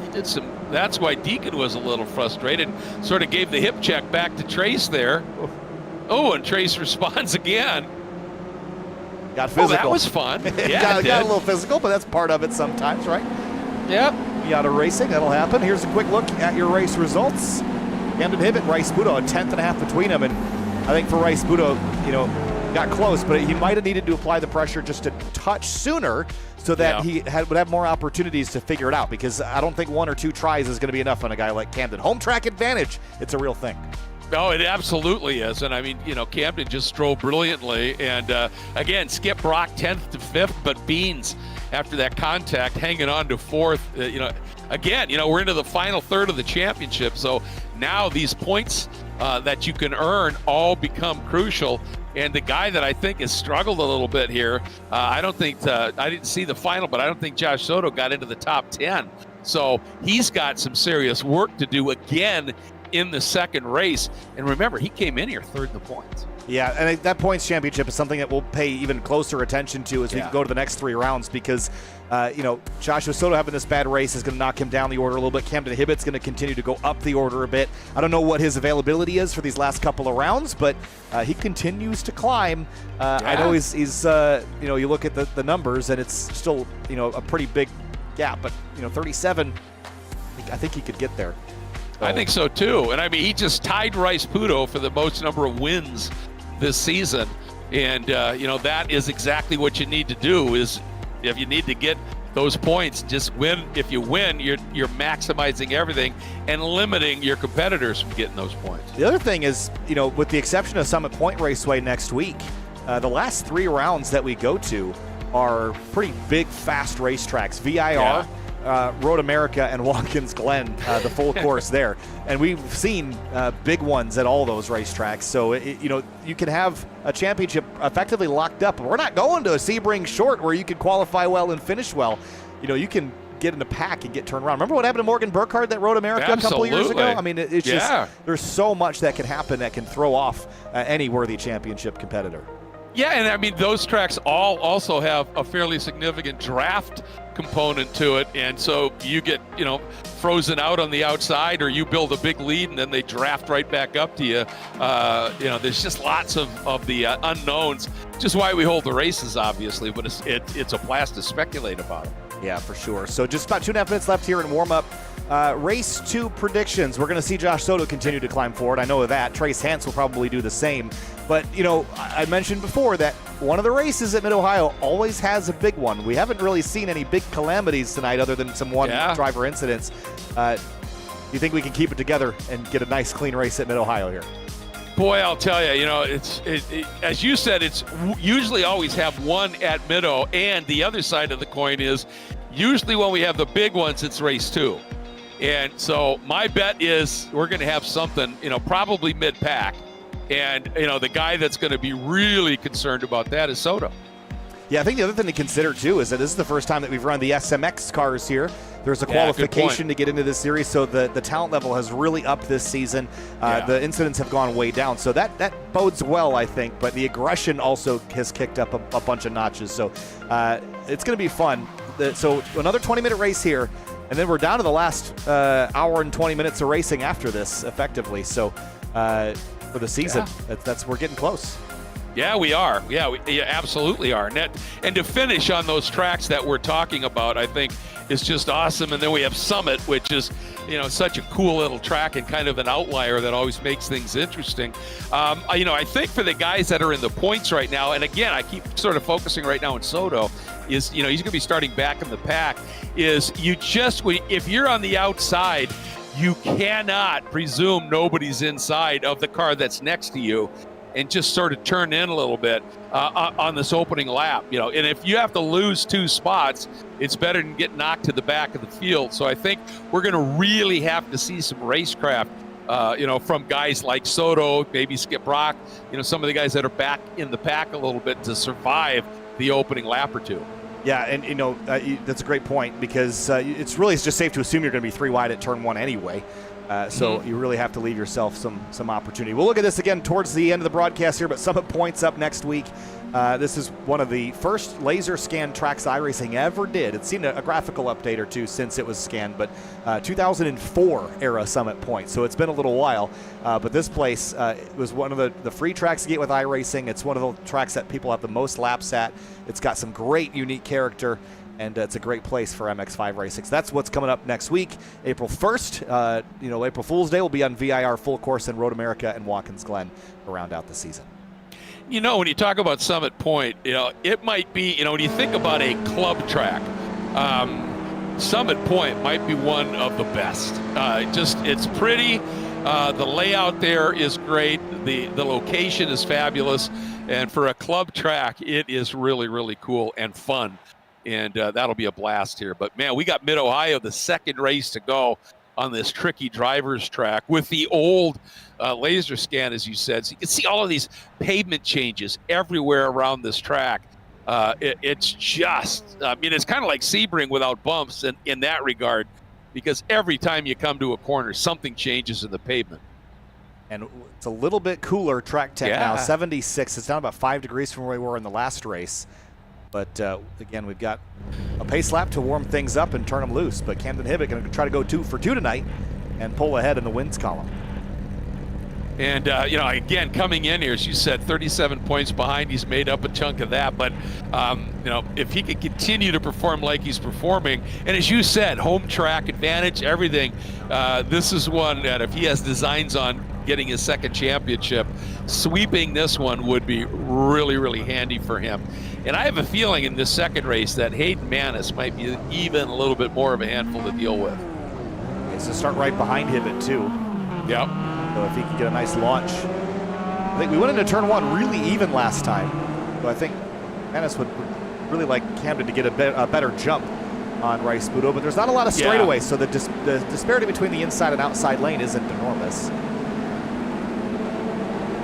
he did some. That's why Deacon was a little frustrated. Sort of gave the hip check back to Trace there. Oh, and Trace responds again. Got physical. Oh, that was fun. Yeah, got a little physical, but that's part of it sometimes, right? Yep. Be out of racing, that'll happen. Here's a quick look at your race results. Camden Hibbett, Rice Budo, a 10.5 between them, and I think for Rice Budo, got close, but he might have needed to apply the pressure just a touch sooner so that he would have more opportunities to figure it out, because I don't think 1 or 2 tries is going to be enough on a guy like Camden. Home track advantage, it's a real thing. Oh, it absolutely is. And I mean, Camden just drove brilliantly. And again, Skip Brock 10th to 5th, but Beans, after that contact, hanging on to 4th. Again, we're into the final third of the championship. So now these points that you can earn all become crucial. And the guy that I think has struggled a little bit here, I don't think, I didn't see the final, but I don't think Josh Soto got into the top 10. So he's got some serious work to do again in the second race. And remember, he came in here third in the points. Yeah, and that points championship is something that we'll pay even closer attention to as we go to the next 3 rounds, because Joshua Soto having this bad race is going to knock him down the order a little bit. Camden Hibbett's going to continue to go up the order a bit. I don't know what his availability is for these last couple of rounds, but he continues to climb. I know he's you look at the numbers and it's still, a pretty big gap, but 37, I think he could get there. So. I think so too. And I mean, he just tied Rice Budo for the most number of wins this season. And, that is exactly what you need to do. Is if you need to get those points. Just win. If you win, you're maximizing everything and limiting your competitors from getting those points. The other thing is, with the exception of Summit Point Raceway next week, the last 3 rounds that we go to are pretty big, fast racetracks. VIR, Road America, and Watkins Glen, the full course there. And we've seen big ones at all those racetracks. So, you can have a championship effectively locked up. We're not going to a Sebring Short where you can qualify well and finish well. You can get in a pack and get turned around. Remember what happened to Morgan Burkhardt that Road America a couple years ago? I mean, it's just, there's so much that can happen that can throw off any worthy championship competitor. Yeah, and I mean, those tracks all also have a fairly significant draft component to it, and so you get, frozen out on the outside, or you build a big lead and then they draft right back up to you. There's just lots of the unknowns, just why we hold the races, obviously, but it's a blast to speculate about it. Yeah, for sure. So just about 2.5 minutes left here in warm-up. Race 2 predictions. We're going to see Josh Soto continue to climb forward. I know that. Trace Hance will probably do the same. But, I mentioned before that one of the races at Mid-Ohio always has a big one. We haven't really seen any big calamities tonight other than some driver incidents. Do you think we can keep it together and get a nice, clean race at Mid-Ohio here? Boy, I'll tell you, as you said, it's usually always have one at Mid-O, and the other side of the coin is usually when we have the big ones, it's race 2. And so my bet is we're going to have something, probably mid-pack. And, the guy that's going to be really concerned about that is Soto. Yeah, I think the other thing to consider, too, is that this is the first time that we've run the SMX cars here. There's a qualification to get into this series, so the talent level has really upped this season. The incidents have gone way down, so that bodes well, I think. But the aggression also has kicked up a bunch of notches, so it's going to be fun. So another 20-minute race here, and then we're down to the last hour and 20 minutes of racing after this, effectively. So for the season, we're getting close. Yeah, we are. Yeah, we absolutely are. And to finish on those tracks that we're talking about, I think is just awesome. And then we have Summit, which is, such a cool little track and kind of an outlier that always makes things interesting. I think for the guys that are in the points right now, and again, I keep sort of focusing right now on Soto, is, he's going to be starting back in the pack, is if you're on the outside, you cannot presume nobody's inside of the car that's next to you and just sort of turn in a little bit on this opening lap, and if you have to lose 2 spots, it's better than get knocked to the back of the field. So I think we're going to really have to see some racecraft, from guys like Soto, maybe Skip Rock, some of the guys that are back in the pack a little bit to survive the opening lap or 2. Yeah, and that's a great point, because it's really just safe to assume you're going to be 3 wide at turn 1 anyway. So you really have to leave yourself some opportunity. We'll look at this again towards the end of the broadcast here, but Summit Point's up next week. This is one of the first laser scan tracks iRacing ever did. It's seen a graphical update or 2 since it was scanned, but 2004 era Summit Point, so it's been a little while. But this place was one of the free tracks to get with iRacing. It's one of the tracks that people have the most laps at. It's got some great unique character, and it's a great place for MX5 racing. So that's what's coming up next week, April 1st. April Fool's Day will be on VIR full course in Road America and Watkins Glen to round out the season. When you talk about Summit Point, it might be, when you think about a club track, Summit Point might be one of the best. It's pretty. The layout there is great. The location is fabulous. And for a club track, it is really, really cool and fun. And that'll be a blast here. But, man, we got Mid-Ohio, the second race to go on this tricky driver's track with the old laser scan, as you said. So you can see all of these pavement changes everywhere around this track. It's just, it's kind of like Sebring without bumps in that regard, because every time you come to a corner, something changes in the pavement. And it's a little bit cooler track temp now, 76. It's down about 5 degrees from where we were in the last race. But, again, we've got a pace lap to warm things up and turn them loose. But Camden Hibbett going to try to go 2 for 2 tonight and pull ahead in the wins column. And, again, coming in here, as you said, 37 points behind. He's made up a chunk of that. But, if he can continue to perform like he's performing, and as you said, home track advantage, everything, this is one that if he has designs on getting his second championship. Sweeping this one would be really, really handy for him. And I have a feeling in this second race that Hayden Manis might be even a little bit more of a handful to deal with. It's to start right behind Hibbett too. Yep. So if he can get a nice launch. I think we went into turn one really even last time. So I think Manis would really like Camden to get a better jump on Rice Budo, but there's not a lot of straightaways, so the disparity between the inside and outside lane isn't enormous.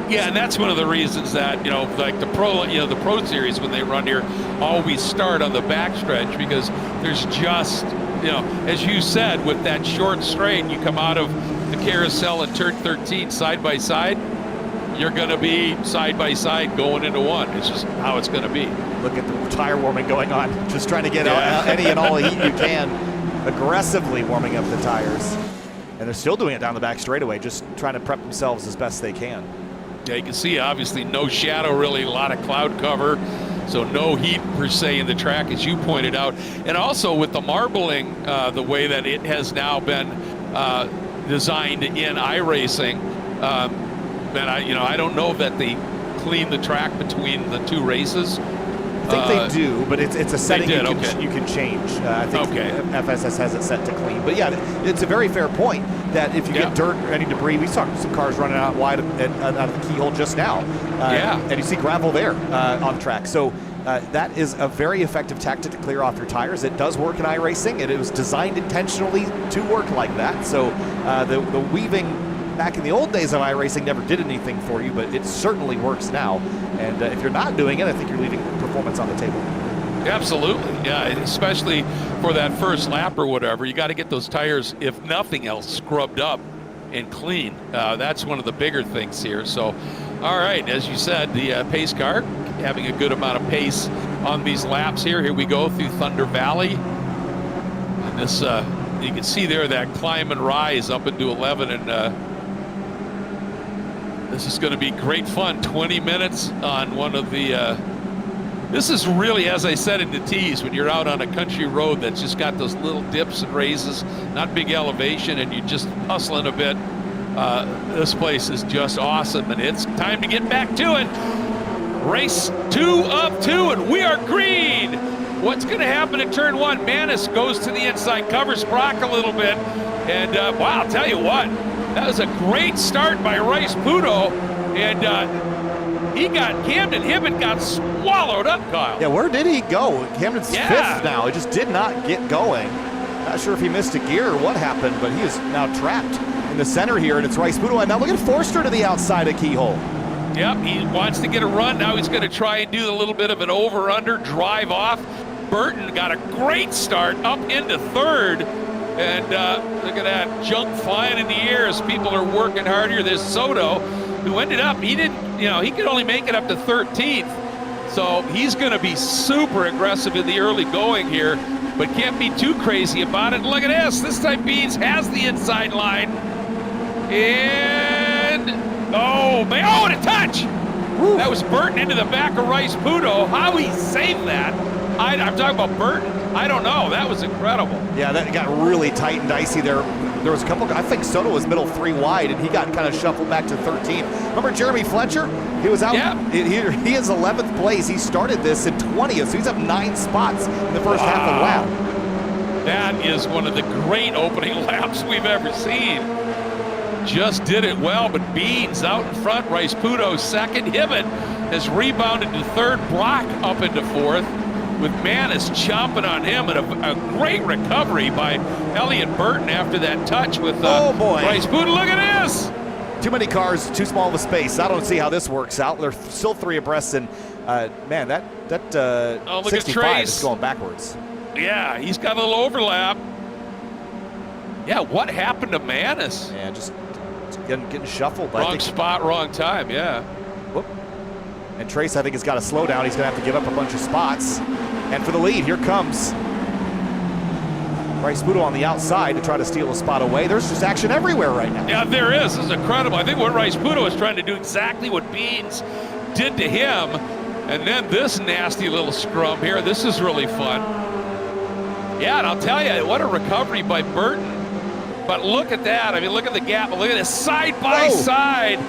Yeah, and that's one of the reasons that, you know, like the Pro Series when they run here always start on the backstretch, because there's just, you know, as you said, with that short straight, you come out of the carousel in turn 13 side by side, you're going to be side by side going into one. It's just how it's going to be. Look at the tire warming going on, just trying to get any and all heat you can, aggressively warming up the tires. And they're still doing it down the back straightaway, just trying to prep themselves as best they can. Yeah, you can see obviously no shadow, really a lot of cloud cover, so no heat per se in the track, as you pointed out. And also with the marbling, the way that it has now been designed in iRacing, that I don't know that they clean the track between the two races. I think they do, but it's a setting you can change. I think FSS has it set to clean. But yeah, it's a very fair point that if you get dirt or any debris, we saw some cars running out wide out of the keyhole just now. And you see gravel there on the track. So that is a very effective tactic to clear off your tires. It does work in iRacing, and it was designed intentionally to work like that. So the weaving back in the old days of iRacing never did anything for you, but it certainly works now. And if you're not doing it, I think you're leaving performance on the table. Absolutely, yeah, especially for that first lap or whatever. You got to get those tires, if nothing else, scrubbed up and clean. That's one of the bigger things here. So, all right, as you said, the pace car having a good amount of pace on these laps here. Here we go through Thunder Valley. And this, you can see there that climb and rise up into 11, and this is going to be great fun. 20 minutes on one of the, this is really, as I said in the tease, when you're out on a country road that's just got those little dips and raises, not big elevation, and you're just hustling a bit. This place is just awesome, and it's time to get back to it. Race 2 of 2, and we are green. What's going to happen in turn 1? Manis goes to the inside, covers Brock a little bit, and wow, I'll tell you what, that was a great start by Rice Budo, and Camden Hibbett got swallowed up, Kyle. Yeah, where did he go? Camden's fifth now. He just did not get going. Not sure if he missed a gear or what happened, but he is now trapped in the center here, and it's Rice Budo. And now look at Forster to the outside of Keyhole. Yep, he wants to get a run. Now he's going to try and do a little bit of an over-under, drive off. Burton got a great start up into third. And look at that junk flying in the air as people are working hard here. There's Soto, who ended up, he could only make it up to 13th. So he's going to be super aggressive in the early going here, but can't be too crazy about it. Look at this. This time Beans has the inside line. And, oh, man, oh, and a touch. Woo. That was Burton into the back of Rice Budo. How he saved that. I'm talking about Burton. I don't know. That was incredible. Yeah, that got really tight and dicey there. There was a couple, I think Soto was middle 3 wide, and he got kind of shuffled back to 13. Remember Jeremy Fletcher? He was out. Yeah. He is 11th place. He started this in 20th, so he's up 9 spots in the first half of the lap. That is one of the great opening laps we've ever seen. Just did it well, but Beans out in front. Rice Budo second. Hibbett has rebounded to third. Brock up into fourth, with Manis chomping on him, and a great recovery by Elliott Burton after that touch with Rice Budo. Look at this! Too many cars, too small of a space. I don't see how this works out. They're still 3 abreast, and man, that 65 is going backwards. Yeah, he's got a little overlap. Yeah, what happened to Manis? Yeah, just getting shuffled. Wrong spot, wrong time, yeah. Whoop. And Trace, I think, has got to slow down. He's going to have to give up a bunch of spots. And for the lead, here comes Rice Budo on the outside to try to steal a spot away. There's just action everywhere right now. Yeah, there is. This is incredible. I think what Rice Budo is trying to do exactly what Beans did to him. And then this nasty little scrum here. This is really fun. Yeah, and I'll tell you, what a recovery by Burton. But look at that. I mean, look at the gap. Look at this side by side.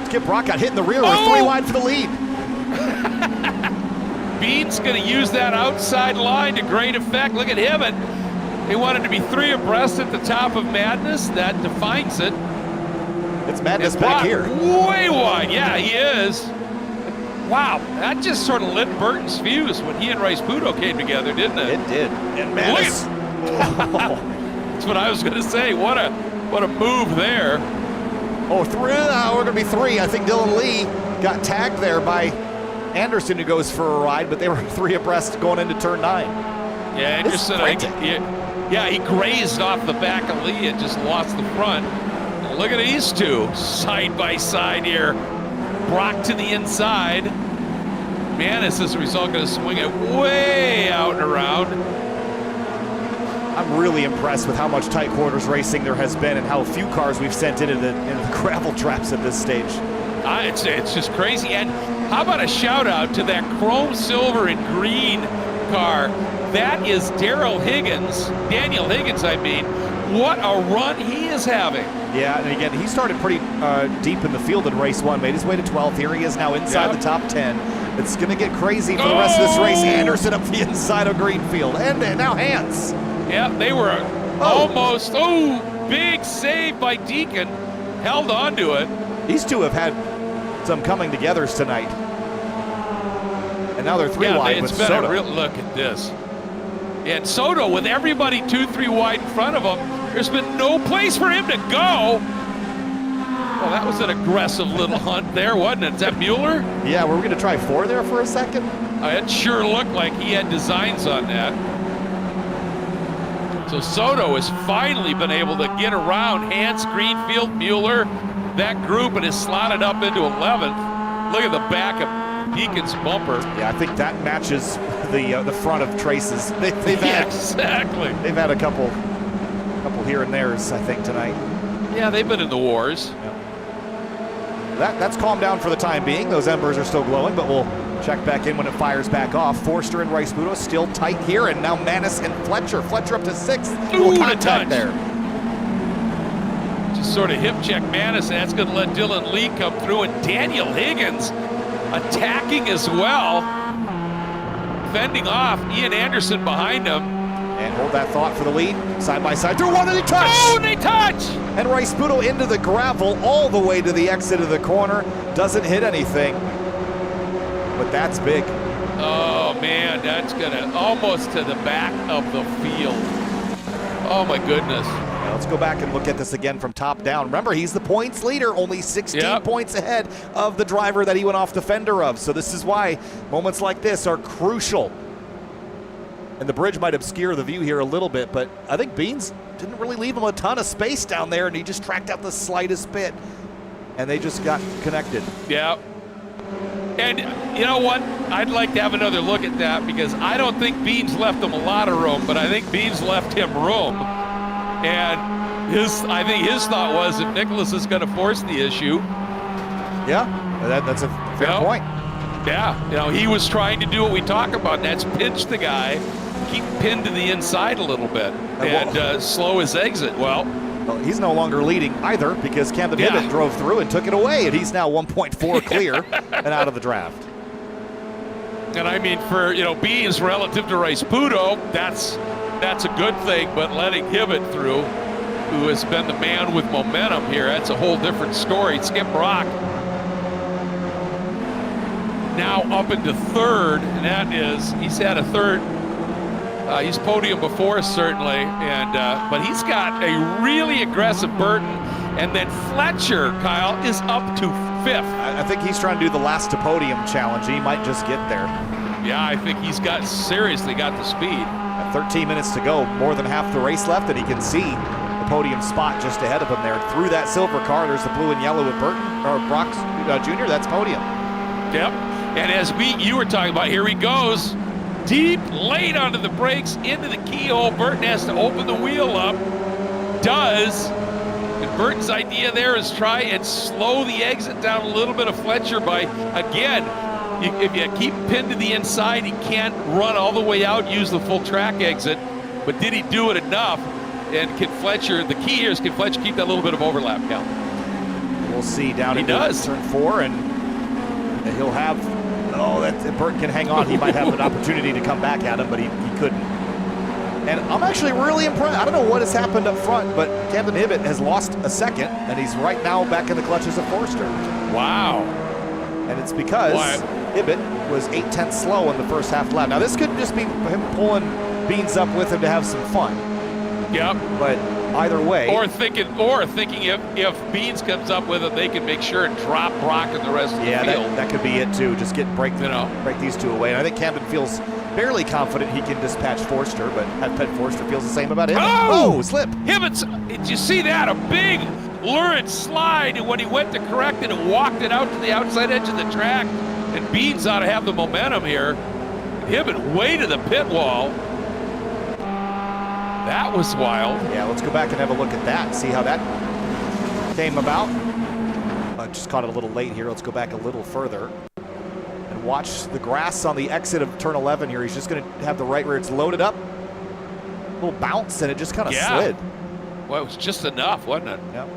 Skip Brock got hit in the rear. We're 3 wide for the lead. Bean's going to use that outside line to great effect. Look at him. He wanted to be 3 abreast at the top of Madness. That defines it. It's Madness back here. Way wide. Yeah, he is. Wow, that just sort of lit Burton's fuse when he and Rice Pudo came together, didn't it? It did. And Madness. That's what I was going to say. What a move there. Oh, 3. We're going to be 3. I think Dylan Lee got tagged there by Anderson, who goes for a ride, but they were 3 abreast going into turn 9. Yeah, Anderson, he grazed off the back of Lee and just lost the front. And look at these two side by side here. Brock to the inside. Manis, as a result, going to swing it way out and around. I'm really impressed with how much tight quarters racing there has been and how few cars we've sent into the gravel traps at this stage. It's just crazy. And how about a shout out to that chrome, silver, and green car? That is Daniel Higgins, I mean. What a run he is having. Yeah, and again, he started pretty deep in the field in race 1, made his way to 12th. Here he is now inside the top 10. It's going to get crazy for the rest of this race. Anderson up the inside of Greenfield. And now Hans. Yeah, they were almost, big save by Deacon. Held on to it. These two have had some coming togethers tonight. And now they're 3 wide with Soto. A real look at this. And Soto, with everybody 2-3 wide in front of him, there's been no place for him to go. Well, that was an aggressive little hunt there, wasn't it? Is that Mueller? Yeah, were we going to try 4 there for a second? It sure looked like he had designs on that. So Soto has finally been able to get around Hans, Greenfield, Mueller, that group, and is slotted up into 11th. Look at the back of Deacon's bumper. Yeah, I think that matches the front of Trace's. They've had exactly. They've had a couple here and there's, I think, tonight. Yeah, they've been in the wars. Yeah. That's calmed down for the time being. Those embers are still glowing, but we'll check back in when it fires back off. Forster and Rice Pudo still tight here, and now Manis and Fletcher. Fletcher up to 6th. Ooh, contact there. Just sort of hip check Manis. That's going to let Dylan Lee come through, and Daniel Higgins attacking as well, fending off Ian Anderson behind him. And hold that thought for the lead. Side by side through 1, and they touch! Oh, they touch! And Rice Pudo into the gravel all the way to the exit of the corner. Doesn't hit anything, but that's big. Oh, man, that's going to almost to the back of the field. Oh, my goodness. Now let's go back and look at this again from top down. Remember, he's the points leader, only 16 points ahead of the driver that he went off the fender of. So this is why moments like this are crucial. And the bridge might obscure the view here a little bit, but I think Beans didn't really leave him a ton of space down there, and he just tracked out the slightest bit, and they just got connected. Yeah. And you know what? I'd like to have another look at that, because I don't think Beans left him a lot of room, but I think Beans left him room. And I think his thought was, if Nicholas is going to force the issue. Yeah, that's a fair point. Yeah, he was trying to do what we talk about, and that's pinch the guy, keep pinned to the inside a little bit, and slow his exit. Well, he's no longer leading either, because Camden Hibbett drove through and took it away, and he's now 1.4 clear and out of the draft. And I mean, for Beans relative to Rice Pudo, that's a good thing, but letting Hibbett through, who has been the man with momentum here, that's a whole different story. Skip Brock now up into 3rd, and that is, he's had a 3rd. He's podium before, certainly, but he's got a really aggressive Burton, and then Fletcher, Kyle, is up to 5th. I think he's trying to do the last to podium challenge. He might just get there. Yeah, I think he's seriously got the speed. 13 minutes to go, more than half the race left, and he can see the podium spot just ahead of him there. Through that silver car, there's the blue and yellow with Burton, or Brock Jr., that's podium. Yep, and as you were talking about, here he goes. Deep, late onto the brakes, into the keyhole. Burton has to open the wheel up. Does. And Burton's idea there is try and slow the exit down a little bit of Fletcher by, again, if you keep pinned to the inside, he can't run all the way out, use the full track exit. But did he do it enough? And can Fletcher, the key here is, can Fletcher keep that little bit of overlap, Cal? We'll see down in turn 4, and he'll have, Burton can hang on. He might have an opportunity to come back at him, but he couldn't. And I'm actually really impressed. I don't know what has happened up front, but Camden Hibbett has lost a second, and he's right now back in the clutches of Forster. Wow. And it's because Hibbett was 8/10 slow in the first half lap. Now, this could just be him pulling Beans up with him to have some fun. Yep. But either way. Or thinking if Beans comes up with it, they can make sure and drop Brock and the rest of the field. Yeah, that could be it too. Just break these two away. And I think Camden feels fairly confident he can dispatch Forster, but I bet Forster feels the same about him. Oh, slip. Hibbett's, did you see that? A big lurid slide, and when he went to correct it and walked it out to the outside edge of the track, and Beans ought to have the momentum here. Hibbett way to the pit wall. That was wild. Yeah, let's go back and have a look at that and see how that came about. I just caught it a little late here. Let's go back a little further and watch the grass on the exit of turn 11 here. He's just going to have the right rear. It's loaded up. A little bounce, and it just kind of slid. Well, it was just enough, wasn't it? Yep.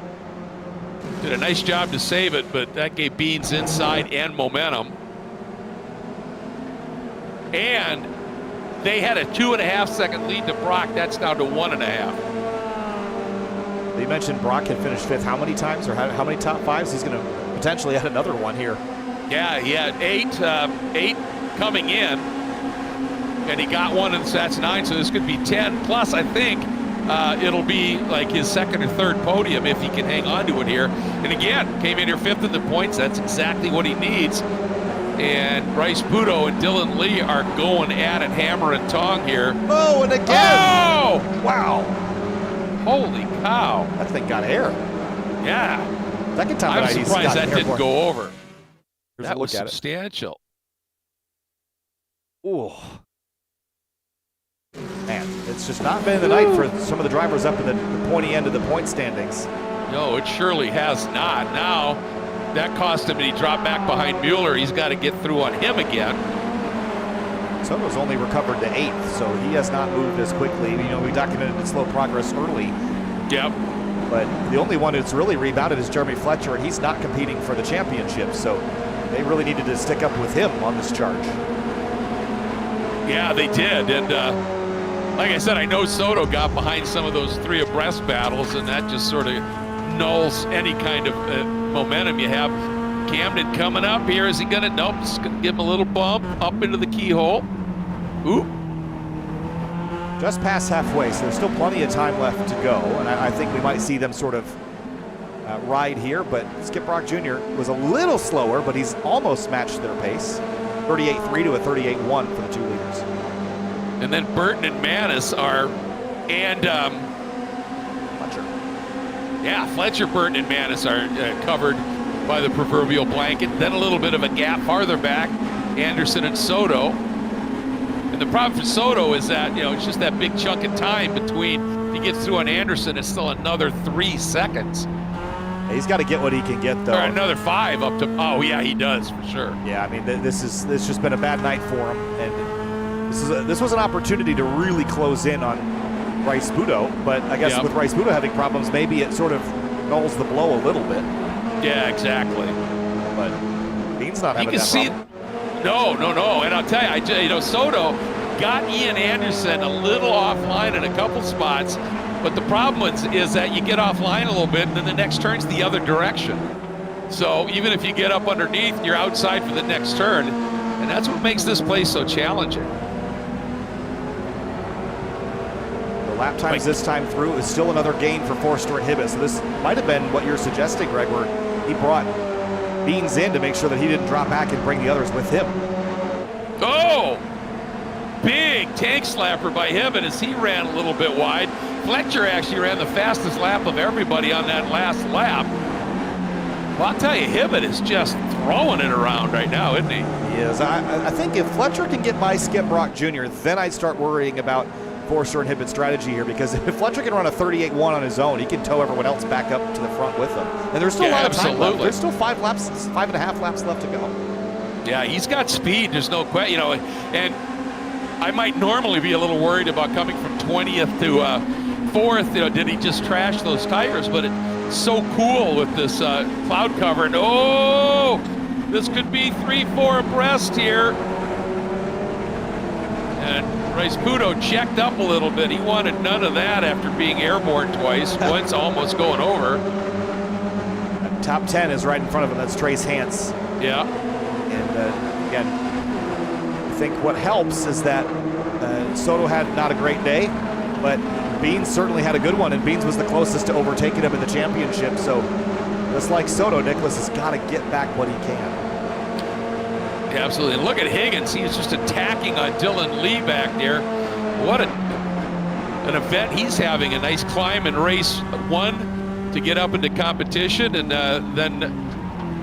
Did a nice job to save it, but that gave Beans inside and momentum. And they had a 2.5-second lead to Brock. That's down to 1.5. You mentioned Brock had finished 5th how many times, or how many top 5s? He's going to potentially add another one here. Yeah, he had 8 coming in, and he got one, and that's 9, so this could be 10. Plus, I think it'll be like his 2nd or 3rd podium if he can hang on to it here. And again, came in here 5th in the points. That's exactly what he needs. And Bryce Budo and Dylan Lee are going at it, hammer and tong here. Oh, and again! Oh! Wow! Holy cow! That thing got air. Yeah. Second time I'm surprised that didn't go over. Here's that was substantial. Ooh. Man, it's just not been the night for some of the drivers up in the pointy end of the point standings. No, it surely has not. Now, that cost him, and he dropped back behind Mueller. He's got to get through on him again. Soto's only recovered to 8th, so he has not moved as quickly. You know, we documented slow progress early. Yep. But the only one that's really rebounded is Jeremy Fletcher, and he's not competing for the championship, so they really needed to stick up with him on this charge. Yeah, they did. And like I said, I know Soto got behind some of those 3 abreast battles, and that just sort of nulls any kind of momentum you have. Camden coming up here. Is he gonna? Nope, just gonna give him a little bump up into the keyhole. Oop. Just past halfway, so there's still plenty of time left to go, and I think we might see them sort of ride here, but Skip Brock Jr. was a little slower, but he's almost matched their pace. 38.3 to a 38.1 for the 2 leaders. And then Burton and Manis are, and Fletcher. Yeah, Fletcher, Burton, and Manis are covered by the proverbial blanket. Then a little bit of a gap farther back, Anderson and Soto. And the problem for Soto is that, you know, it's just that big chunk of time between, if he gets through on Anderson, it's still another 3 seconds. He's got to get what he can get, though. Or another 5 up to, oh yeah, he does, for sure. Yeah, I mean, this just been a bad night for him. And this was an opportunity to really close in on Bryce Budo, but I guess with Bryce Budo having problems, maybe it sort of nulls the blow a little bit. Yeah, exactly. But Bean's not having that problem. No. And I'll tell you, Soto got Ian Anderson a little offline in a couple spots, but the problem is that you get offline a little bit, and then the next turn's the other direction. So even if you get up underneath, you're outside for the next turn, and that's what makes this place so challenging. Lap times this time through is still another gain for Forster and Hibbett. So this might have been what you're suggesting, Greg, where he brought Beans in to make sure that he didn't drop back and bring the others with him. Oh! Big tank slapper by Hibbett as he ran a little bit wide. Fletcher actually ran the fastest lap of everybody on that last lap. Well, I'll tell you, Hibbett is just throwing it around right now, isn't he? He is. I think if Fletcher can get by Skip Brock Jr., then I'd start worrying about Forster and Hibbett's strategy here, because if Fletcher can run a 38.1 on his own, he can tow everyone else back up to the front with him. And there's still a lot of time left. There's still 5.5 laps left to go. Yeah, he's got speed. There's no question. You know, and I might normally be a little worried about coming from 20th to fourth, did he just trash those tires? But it's so cool with this cloud cover. And oh, this could be 3-4 abreast here. And Puto checked up a little bit. He wanted none of that after being airborne twice, once almost going over. Top 10 is right in front of him. That's Trace Hance. Yeah. And again, I think what helps is that Soto had not a great day, but Beans certainly had a good one, and Beans was the closest to overtaking him in the championship. So just like Soto, Nicholas has got to get back what he can. Absolutely. And look at Higgins. He's just attacking on Dylan Lee back there. What an event he's having. A nice climb in race 1 to get up into competition. And then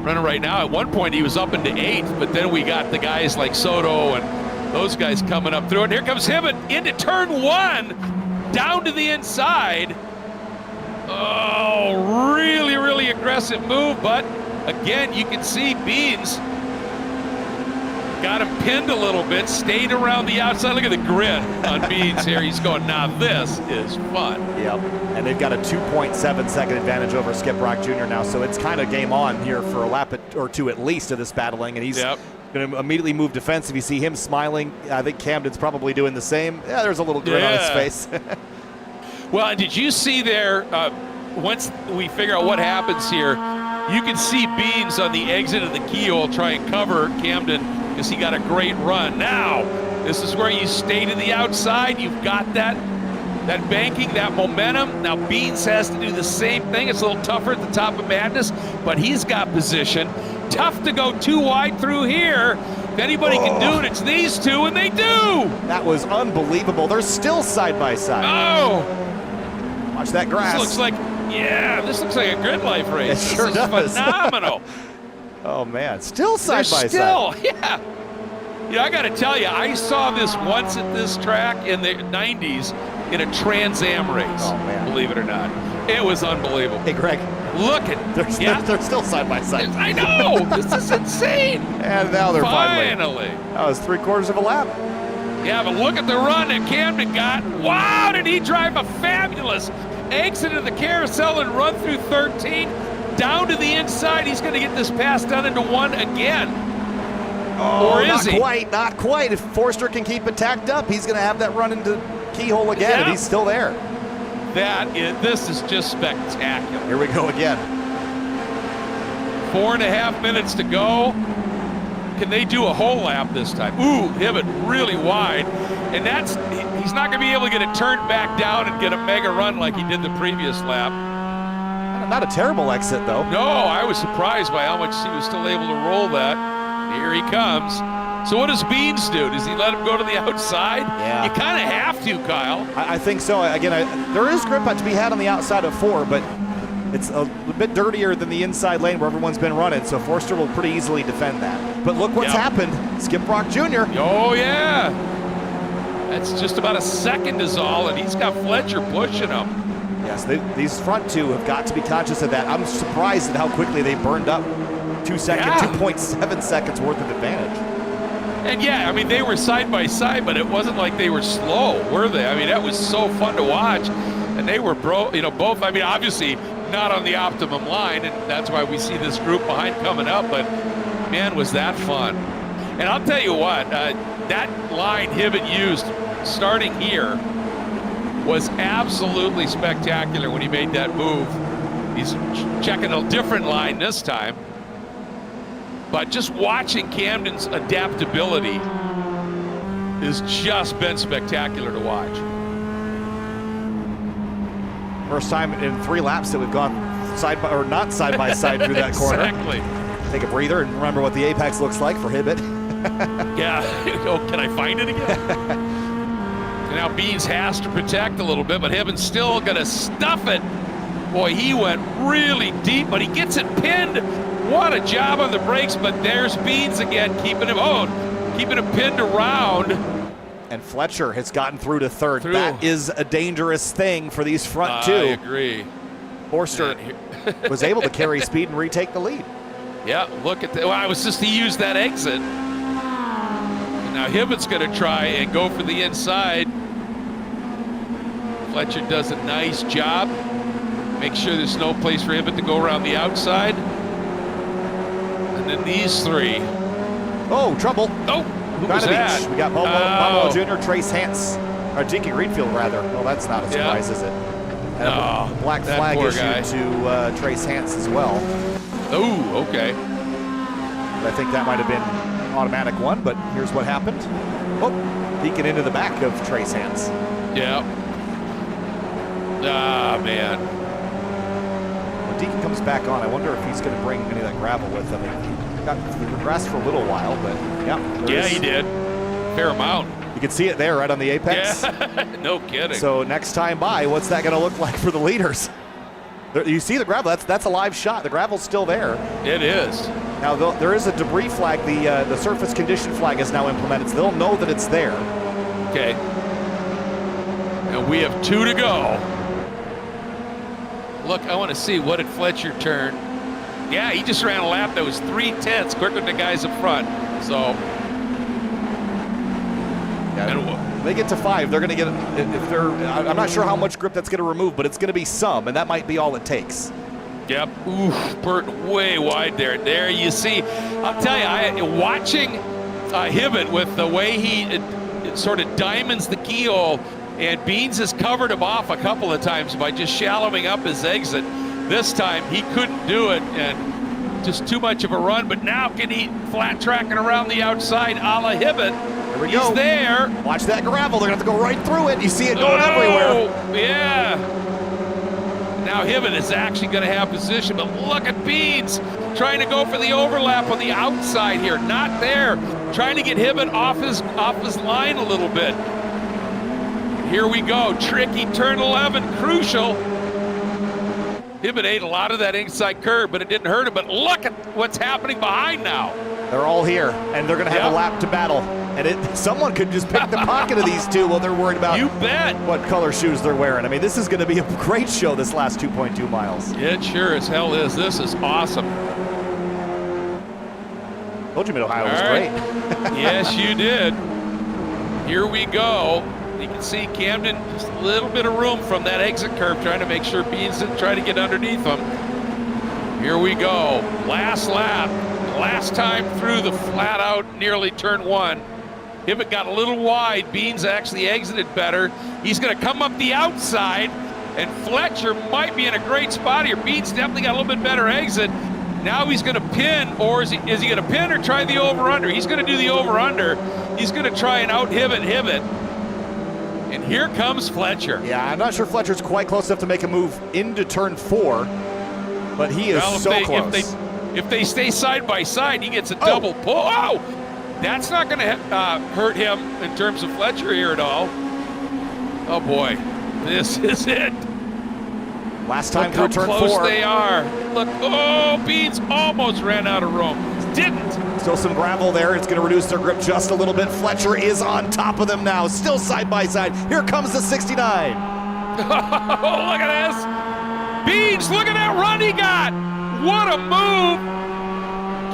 running right now, at one point he was up into 8th, but then we got the guys like Soto and those guys coming up through. And here comes him into turn 1, down to the inside. Oh, really, really aggressive move. But again, you can see Beans got him pinned a little bit, stayed around the outside. Look at the grin on Beans here. He's going, now this is fun. Yep, and they've got a 2.7 second advantage over Skip Brock Jr. now, so it's kind of game on here for a lap or two at least of this battling, and he's going to immediately move defensive. You see him smiling. I think Camden's probably doing the same. Yeah, there's a little grin on his face. Well, and did you see there, once we figure out what happens here, you can see Beans on the exit of the keyhole try and cover Camden, because he got a great run. Now, this is where you stay to the outside. You've got that banking, that momentum. Now, Beans has to do the same thing. It's a little tougher at the top of Madness, but he's got position. Tough to go too wide through here. If anybody can do it, it's these two, and they do. That was unbelievable. They're still side by side. Oh. Watch that grass. This looks like a grid life race. It sure does. This is phenomenal. Oh man, still side by side. Still, yeah. I got to tell you, I saw this once at this track in the 90s in a Trans Am race. Oh man, believe it or not, it was unbelievable. Hey Greg, look at they're still side by side. I know, this is insane. And now they're finally. That was 3/4 of a lap. Yeah, but look at the run that Camden got. Wow, did he drive a fabulous exit of the carousel and run through 13? Down to the inside, he's going to get this pass done into 1 again. Oh, or is he? Not quite. If Forster can keep it tacked up, he's going to have that run into keyhole again, and he's still there. This is just spectacular. Here we go again. 4.5 minutes to go. Can they do a whole lap this time? Ooh, Hibbett really wide. And he's not going to be able to get it turned back down and get a mega run like he did the previous lap. Not a terrible exit, though. No, I was surprised by how much he was still able to roll that. Here he comes. So what does Beans do? Does he let him go to the outside? Yeah. You kind of have to, Kyle. I think so. Again, there is grip to be had on the outside of 4, but it's a bit dirtier than the inside lane where everyone's been running, so Forster will pretty easily defend that. But look what's happened. Skip Brock Jr. Oh, yeah. That's just about a second is all, and he's got Fletcher pushing him. Yes, these front two have got to be conscious of that. I'm surprised at how quickly they burned up 2.7 seconds worth of advantage. And yeah, I mean, they were side by side, but it wasn't like they were slow, were they? I mean, that was so fun to watch. And they were, both, I mean, obviously not on the optimum line, and that's why we see this group behind coming up, but man, was that fun. And I'll tell you what, that line Hibbett used starting here was absolutely spectacular when he made that move. He's checking a different line this time. But just watching Camden's adaptability has just been spectacular to watch. First time in 3 laps that we've gone not side by side through that corner. Exactly. Take a breather and remember what the apex looks like for Hibbett. Yeah. Oh, can I find it again? Now Beans has to protect a little bit, but Hibben's still going to stuff it. Boy, he went really deep, but he gets it pinned. What a job on the brakes, but there's Beans again, keeping him pinned around. And Fletcher has gotten through to 3rd. That is a dangerous thing for these front two. I agree. Forster was able to carry speed and retake the lead. Yeah, look at that. Well, he used that exit. Now Hibbett's going to try and go for the inside. Fletcher does a nice job. Make sure there's no place for Hibbett to go around the outside. And then these three. Oh, trouble. Oh, who was that? We got Bobo Jr., Trace Hance, or J.K. Greenfield, rather. Well, that's not a surprise, is it? And a black flag issued to Trace Hance as well. Oh, okay. I think that might have been automatic one, but here's what happened. Oh, peeking into the back of Trace Hance. Yeah. Ah, man. When Deacon comes back on, I wonder if he's going to bring any of that gravel with him. He got the grass for a little while, but yeah. He did. Fair amount. You can see it there right on the apex. Yeah, no kidding. So next time by, what's that going to look like for the leaders? You see the gravel, that's a live shot. The gravel's still there. It is. Now, there is a debris flag. The surface condition flag is now implemented, so they'll know that it's there. Okay. And we have 2 to go. Look, I want to see, what did Fletcher turn? Yeah, he just ran a lap that was 3/10 quicker than the guys up front. So. Yeah, they get to 5. They're going to get, if they're, I'm not sure how much grip that's going to remove, but it's going to be some, and that might be all it takes. Yep. Oof, Burt way wide there. There you see. I'll tell you, watching Hibbett with the way he sort of diamonds the keyhole, and Beans has covered him off a couple of times by just shallowing up his exit. This time he couldn't do it, and just too much of a run. But now can he flat tracking around the outside, a la Hibbett? There we He's go. there. Watch that gravel. They're going to have to go right through it. You see it going everywhere. Yeah. Now Hibbett is actually going to have position, but look at Beans trying to go for the overlap on the outside here. Not there. Trying to get Hibbett off his line a little bit. Here we go. Tricky turn 11, crucial. Hibbett ate a lot of that inside curve, but it didn't hurt him. But look at what's happening behind now. They're all here, and they're going to have a lap to battle. And someone could just pick the pocket of these two while they're worried about what color shoes they're wearing. I mean, this is going to be a great show this last 2.2 miles. It sure as hell is. This is awesome. Told you Mid-Ohio was great. Yes, you did. Here we go. You can see Camden, just a little bit of room from that exit curve, trying to make sure Beans didn't try to get underneath them. Here we go. Last lap. Last time through the flat out, nearly turn 1. Hibbett got a little wide. Beans actually exited better. He's going to come up the outside, and Fletcher might be in a great spot here. Beans definitely got a little bit better exit. Now he's going to pin, or is he going to pin or try the over-under? He's going to do the over-under. He's going to try and out-Hibbett. And here comes Fletcher. Yeah, I'm not sure Fletcher's quite close enough to make a move into turn 4, but he is close. If they stay side by side, he gets a double pull. Oh! That's not going to hurt him in terms of Fletcher here at all. Oh boy, this is it. Last time through turn 4. Look how close they are. Look, Beans almost ran out of room. Didn't. Still some gravel there. It's going to reduce their grip just a little bit. Fletcher is on top of them now, still side by side. Here comes the 69. Oh, look at this. Beans, look at that run he got. What a move.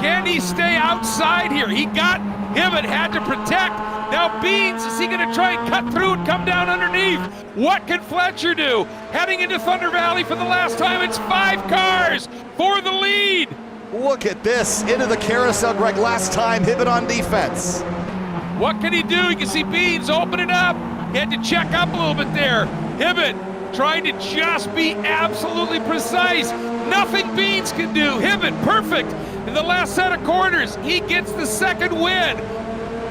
Can he stay outside here? He got Hibbett, had to protect. Now Beans, is he going to try and cut through and come down underneath? What can Fletcher do? Heading into Thunder Valley for the last time, it's 5 cars for the lead. Look at this, into the carousel, Greg. Last time, Hibbett on defense. What can he do? You can see Beans opening up. He had to check up a little bit there. Hibbett trying to just be absolutely precise. Nothing Beans can do. Hibbett, perfect. In the last set of corners, he gets the second win.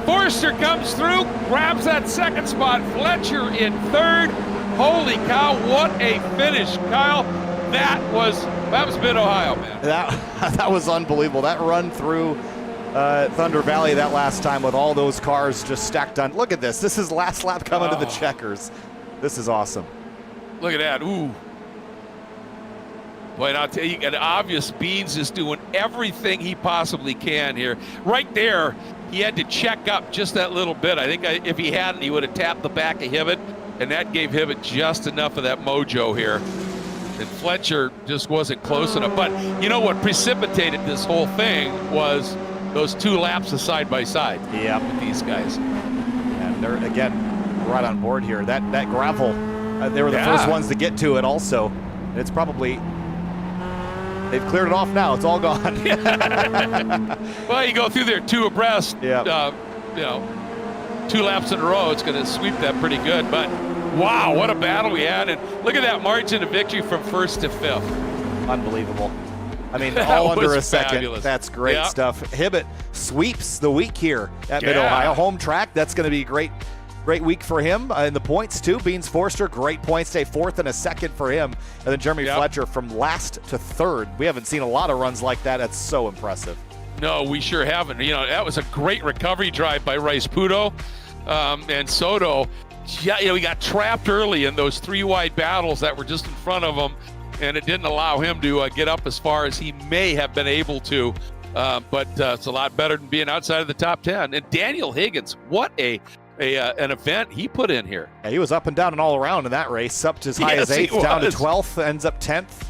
Forster comes through, grabs that second spot. Fletcher in third. Holy cow, what a finish, Kyle. That was Mid-Ohio, man. That was unbelievable. That run through Thunder Valley that last time with all those cars just stacked on. Look at this. This is last lap coming to the checkers. This is awesome. Look at that. Ooh. Boy, and I'll tell you, an obvious Beans is doing everything he possibly can here. Right there, he had to check up just that little bit. I think if he hadn't, he would have tapped the back of Hibbett, and that gave Hibbett just enough of that mojo here. And Fletcher just wasn't close enough. But you know what precipitated this whole thing was those 2 laps of side-by-side with these guys. And they're, again, right on board here. That gravel They were the first ones to get to it also. It's probably, they've cleared it off now. It's all gone. Well, you go through there 2 abreast, Yeah. 2 laps in a row, it's going to sweep that pretty good. But wow, what a battle we had. And look at that margin of victory from 1st to 5th. Unbelievable. I mean, all under a second. Fabulous. That's great stuff. Hibbett sweeps the week here at Mid-Ohio. Home track. That's going to be a great week for him in the points, too. Beans Forster, great points day, 4th and a 2nd for him. And then Jeremy Fletcher from last to 3rd. We haven't seen a lot of runs like that. That's so impressive. No, we sure haven't. That was a great recovery drive by Rice Puto and Soto. Yeah, we got trapped early in those 3 wide battles that were just in front of him, and it didn't allow him to get up as far as he may have been able to. But it's a lot better than being outside of the top 10. And Daniel Higgins, what an event he put in here. Yeah, he was up and down and all around in that race, up to as high as 8th, down to 12th, ends up 10th.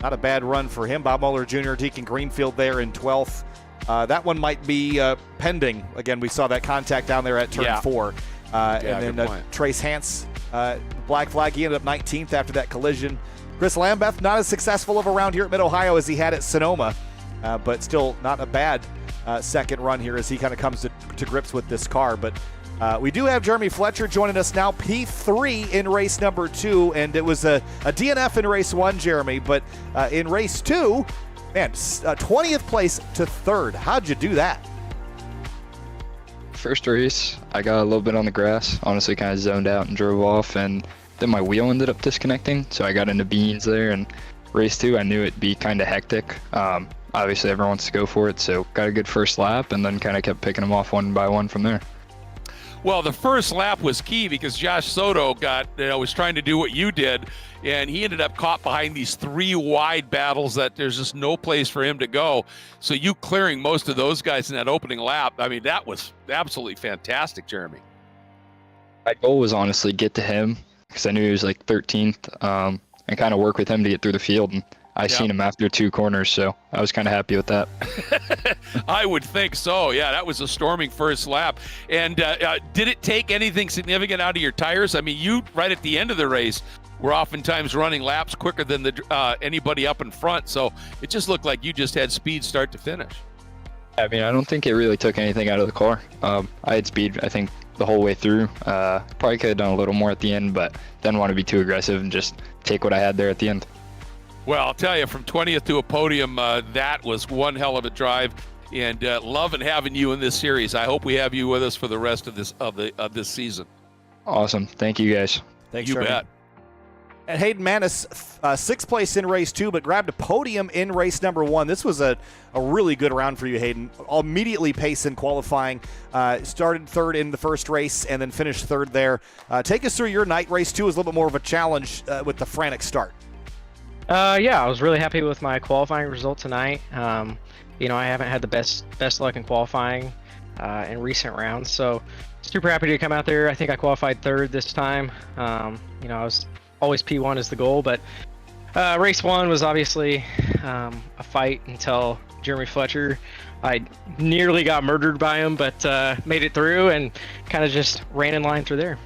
Not a bad run for him. Bob Mueller Jr., Deacon Greenfield there in 12th. That one might be pending. Again, we saw that contact down there at turn 4. And then Trace Hance, black flag, he ended up 19th after that collision. Chris Lambeth, not as successful of a round here at Mid-Ohio as he had at Sonoma, but still not a bad second run here as he kind of comes to grips with this car. But we do have Jeremy Fletcher joining us now, P3 in race number 2, and it was a DNF in race 1, Jeremy, but in race 2, man, 20th place to 3rd. How'd you do that? First race, I got a little bit on the grass, honestly kind of zoned out and drove off, and then my wheel ended up disconnecting, so I got into beans there. And race 2, I knew it'd be kind of hectic. Obviously, everyone wants to go for it, so got a good first lap, and then kind of kept picking them off one by one from there. Well, the first lap was key because Josh Soto was trying to do what you did, and he ended up caught behind these 3 wide battles that there's just no place for him to go. So you clearing most of those guys in that opening lap, I mean, that was absolutely fantastic, Jeremy. My goal was honestly get to him because I knew he was like 13th and kind of work with him to get through the field. And I seen him after 2 corners, so I was kind of happy with that. I would think so. Yeah, that was a storming first lap. And did it take anything significant out of your tires? I mean, you, right at the end of the race, were oftentimes running laps quicker than anybody up in front, so it just looked like you just had speed start to finish. I mean, I don't think it really took anything out of the car. I had speed, I think, the whole way through. Probably could have done a little more at the end, but didn't want to be too aggressive and just take what I had there at the end. Well, I'll tell you, from 20th to a podium, that was one hell of a drive, and loving having you in this series. I hope we have you with us for the rest of this season. Awesome. Thank you, guys. Thanks, you Jeremy. bet. And Hayden Manis, 6th place in race 2, but grabbed a podium in race number 1. This was a really good round for you, Hayden. Immediately pace in qualifying. Started 3rd in the first race and then finished 3rd there. Take us through your night. Race 2 was a little bit more of a challenge with the frantic start. Yeah, I was really happy with my qualifying result tonight. I haven't had the best luck in qualifying in recent rounds, so super happy to come out there. I think I qualified 3rd this time. I was always P1 is the goal, but race 1 was obviously a fight until Jeremy Fletcher. I nearly got murdered by him, but made it through and kind of just ran in line through there.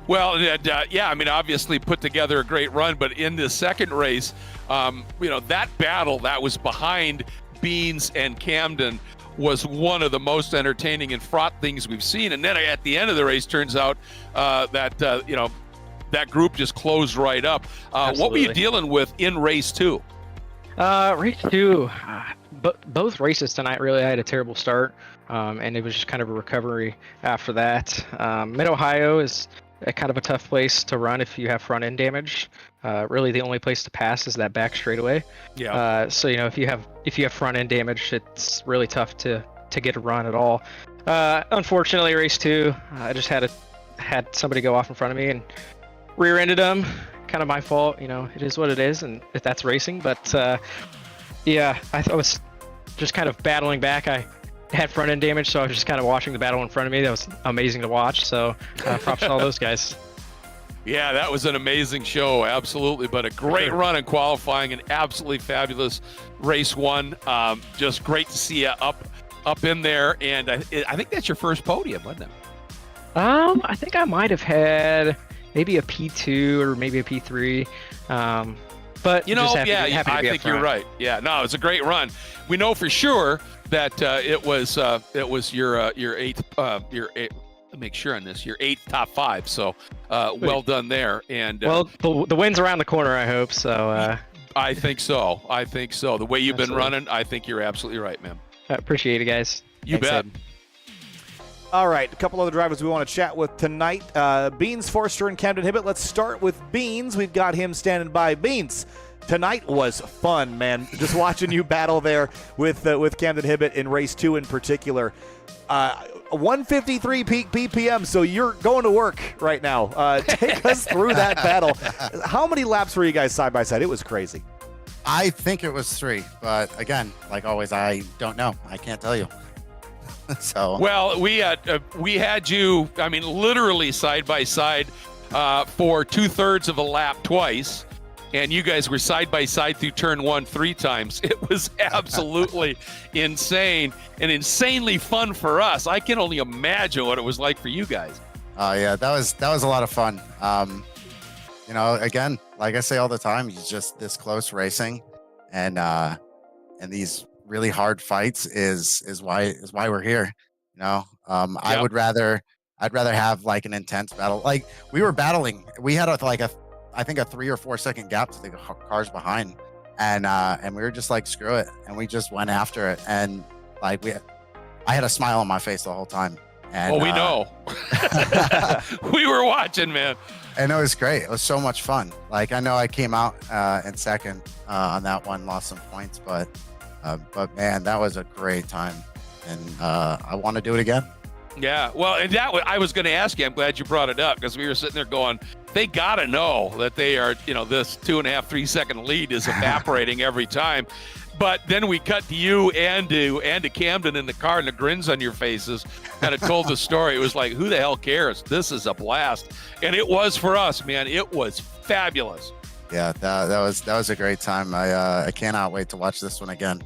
Well, I mean, obviously put together a great run, but in the second race, that battle that was behind Beans and Camden was one of the most entertaining and fraught things we've seen. And then at the end of the race, turns out that group just closed right up. What were you dealing with in race 2? Race 2, both races tonight, really, I had a terrible start, and it was just kind of a recovery after that. Mid-Ohio is kind of a tough place to run if you have front end damage. Really, the only place to pass is that back straightaway. Yeah. So if you have front end damage, it's really tough to get a run at all. Unfortunately, race 2, I just had somebody go off in front of me and rear-ended them. Kind of my fault. It is what it is, and that's racing. But I was just kind of battling back. I had front end damage, so I was just kind of watching the battle in front of me. That was amazing to watch. So props to all those guys. Yeah, that was an amazing show, absolutely. But a great run in qualifying, an absolutely fabulous race 1. Just great to see you up in there, and I think that's your first podium, wasn't it? I think I might have had maybe a P2 or maybe a P3. But You know, just happy yeah, to, happy to I be up think you're front. right. Yeah, no, it's a great run. We know for sure that it was your eighth. Make sure on this, your 8th top 5. So well done there. And Well, the win's around the corner, I hope. So I think so. The way you've been Absolutely. running, I think you're absolutely right, man. I appreciate it, guys. You Thanks, bet. Ed. All right, a couple other drivers we want to chat with tonight. Beans, Forster, and Camden Hibbett. Let's start with Beans. We've got him standing by. Beans, tonight was fun, man. Just watching you battle there with Camden Hibbett in race 2 in particular. 153 peak BPM, so you're going to work right now. Take us through that battle. How many laps were you guys side by side? It was crazy. I think it was 3, but again, like always, I don't know. I can't tell you. So Well, we had you, I mean, literally side by side for 2/3 of a lap twice, and you guys were side by side through turn 1 3 times. It was absolutely insane and insanely fun for us. I can only imagine what it was like for you guys. yeah, that was a lot of fun. You know, again, like I say all the time, it's just this close racing, and these really hard fights is why we're here. You know, Yeah. I'd rather have like an intense battle. Like we were battling, we had I think a 3 or 4 second gap to the cars behind, and we were just like, screw it, and we just went after it, and like I had a smile on my face the whole time. And, Oh, we know. We were watching, man. And it was great. It was so much fun. Like I know I came out in second on that one, lost some points, but man, that was a great time, and I want to do it again. Yeah, well, and I was going to ask you. I'm glad you brought it up, because we were sitting there going, they got to know that they are, you know, this 2.5, 3 second lead is evaporating every time. But then we cut to you and to Camden in the car, and the grins on your faces kind of told the story. It was like, who the hell cares? This is a blast, and it was for us, man. It was fabulous. Yeah, that was a great time. I cannot wait to watch this one again.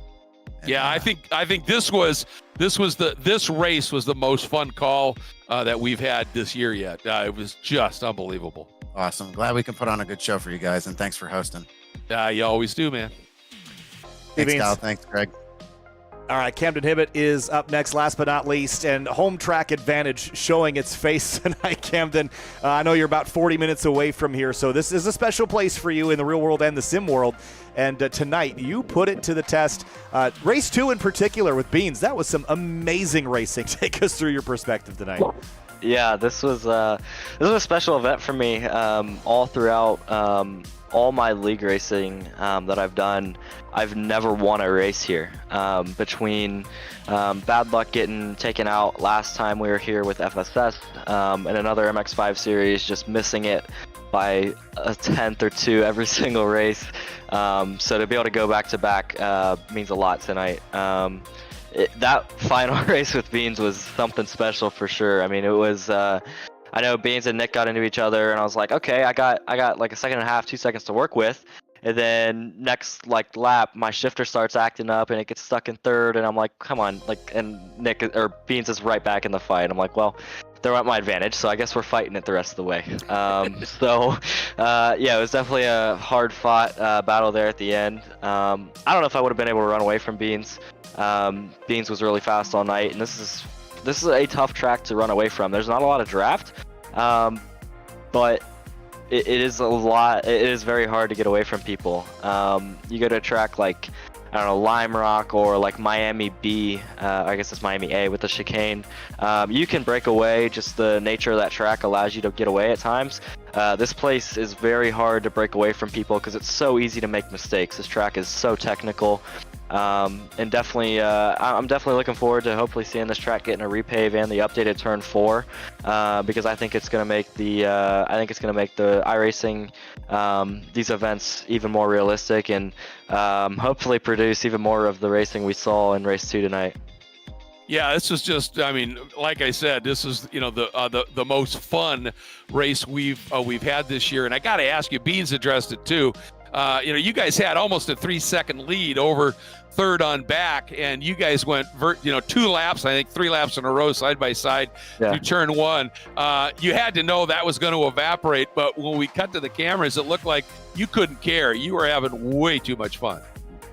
And, Yeah, I think this race was the most fun call that we've had this year yet. It was just unbelievable. Awesome. Glad we can put on a good show for you guys, and thanks for hosting. You always do, man. Thanks, Beans. Kyle. Thanks, Greg. All right, Camden Hibbett is up next, last but not least, and home track advantage showing its face tonight, Camden. I know you're about 40 minutes away from here, so this is a special place for you in the real world and the sim world. And tonight, you put it to the test. Race 2 in particular with Beans, that was some amazing racing. Take us through your perspective tonight. Yeah, this was a special event for me. All throughout all my league racing that I've done, I've never won a race here. Between bad luck getting taken out last time we were here with FSS, and another MX5 series, just missing it by a 10th or 2 every single race. So to be able to go back to back means a lot tonight. That final race with Beans was something special for sure. I mean, it was. I know Beans and Nick got into each other, and I was like, okay, I got like a second and a half, 2 seconds to work with. And then next like lap, my shifter starts acting up, and it gets stuck in third, and I'm like, come on, like, and Beans is right back in the fight. I'm like, well, they're at my advantage, so I guess we're fighting it the rest of the way. Yeah, it was definitely a hard fought battle there at the end. I don't know if I would have been able to run away from Beans. Beans was really fast all night, and this is a tough track to run away from. There's not a lot of draft, but it is a lot. It is very hard to get away from people. You go to a track like, I don't know, Lime Rock or like Miami B, I guess it's Miami A with the chicane. You can break away. Just the nature of that track allows you to get away at times. This place is very hard to break away from people because it's so easy to make mistakes. This track is so technical. And definitely, I'm definitely looking forward to hopefully seeing this track getting a repave and the updated turn 4, because I think it's going to make the iRacing, these events even more realistic, and hopefully produce even more of the racing we saw in race 2 tonight. Yeah, this is just, I mean, like I said, this is, you know, the most fun race we've had this year. And I got to ask you, Beans addressed it too. You guys had almost a 3-second lead over third on back, and you guys went 2 laps, I think 3 laps in a row side by side through turn 1. You had to know that was going to evaporate, but when we cut to the cameras, it looked like you couldn't care. You were having way too much fun.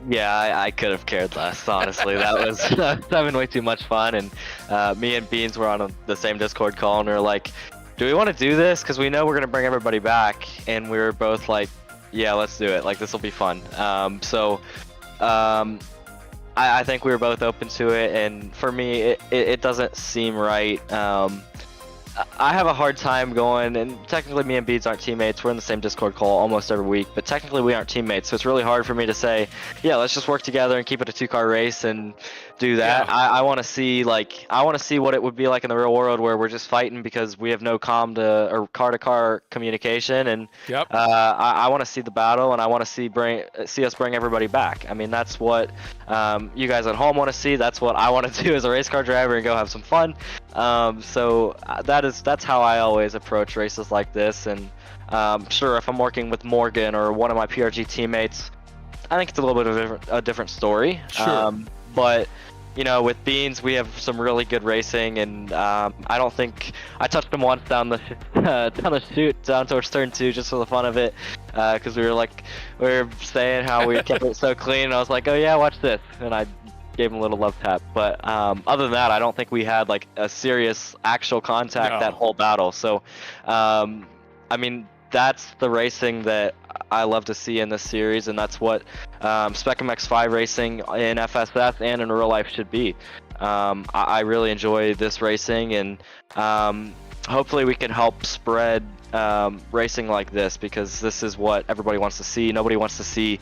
Yeah, I could have cared less, honestly. That was having way too much fun, and me and Beans were on the same Discord call, and we were like, do we want to do this? Because we know we're going to bring everybody back, and we were both like, yeah, let's do it. Like, this will be fun. I think we were both open to it, and for me, it doesn't seem right. I have a hard time going, and technically me and Beads aren't teammates. We're in the same Discord call almost every week, but technically we aren't teammates, so it's really hard for me to say, yeah, let's just work together and keep it a 2-car race and do that. Yeah. I want to see what it would be like in the real world, where we're just fighting because we have no or car-to-car communication, and I want to see the battle, and I want to see us bring everybody back. I mean, that's what you guys at home want to see. That's what I want to do as a race car driver and go have some fun. So that's how I always approach races like this. And sure, if I'm working with Morgan or one of my PRG teammates, I think it's a little bit of a different story. Sure. But with Beans, we have some really good racing, and I don't think I touched him once down the chute down towards turn 2 just for the fun of it, because we were saying how we kept it so clean, and I was like, oh yeah, watch this, and I gave him a little love tap. But other than that, I don't think we had like a serious actual contact that whole battle. So I mean, that's the racing that I love to see in this series, and that's what Spec MX5 racing in FSS and in real life should be. I really enjoy this racing, and hopefully we can help spread racing like this, because this is what everybody wants to see. Nobody wants to see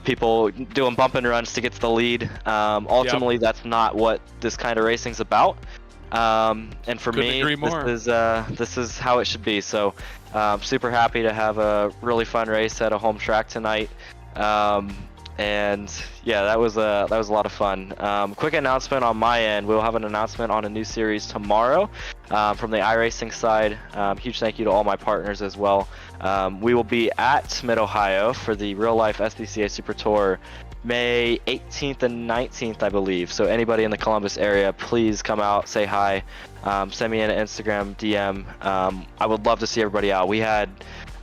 people doing bump and runs to get to the lead. Ultimately, that's not what this kind of racing's about. And for me, this is how it should be. So super happy to have a really fun race at a home track tonight. And yeah, that was a lot of fun. Quick announcement on my end: we'll have an announcement on a new series tomorrow from the iRacing side. Huge thank you to all my partners as well. We will be at Mid-Ohio for the real life SDCA Super Tour May 18th and 19th, I believe. So anybody in the Columbus area, please come out, say hi, send me an Instagram DM. I would love to see everybody out. We had,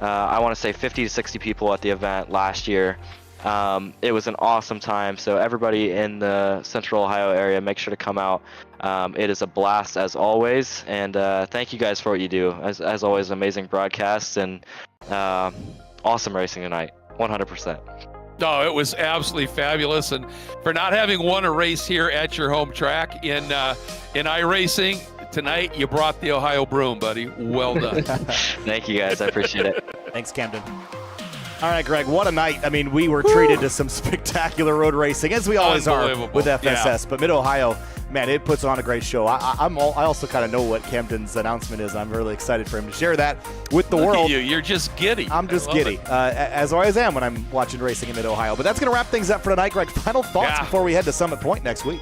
I want to say 50 to 60 people at the event last year. It was an awesome time. So everybody in the Central Ohio area, make sure to come out. It is a blast as always. And thank you guys for what you do. As always, amazing broadcasts and awesome racing tonight, 100%. No, it was absolutely fabulous, and for not having won a race here at your home track in iRacing tonight, you brought the Ohio broom, buddy. Well done. Thank you, guys. I appreciate it. Thanks, Camden. All right, Greg, what a night. I mean, we were treated to some spectacular road racing, as we always are with FSS, but Mid-Ohio, man, it puts on a great show. I also kind of know what Camden's announcement is. I'm really excited for him to share that with the world. You're just giddy. I'm just giddy, as always am when I'm watching racing in Mid-Ohio. But that's going to wrap things up for tonight, Greg. Final thoughts before we head to Summit Point next week.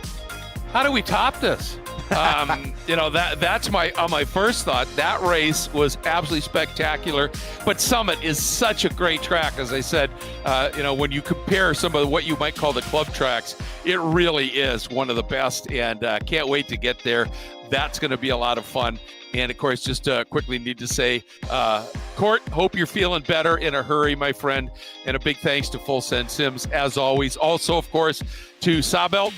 How do we top this? That's my first thought. That race was absolutely spectacular, but Summit is such a great track. As I said, when you compare some of what you might call the club tracks, it really is one of the best, and can't wait to get there. That's going to be a lot of fun. And of course, just quickly need to say, Court, hope you're feeling better in a hurry, my friend. And a big thanks to Full Send Sims, as always. Also, of course, to Sabelt.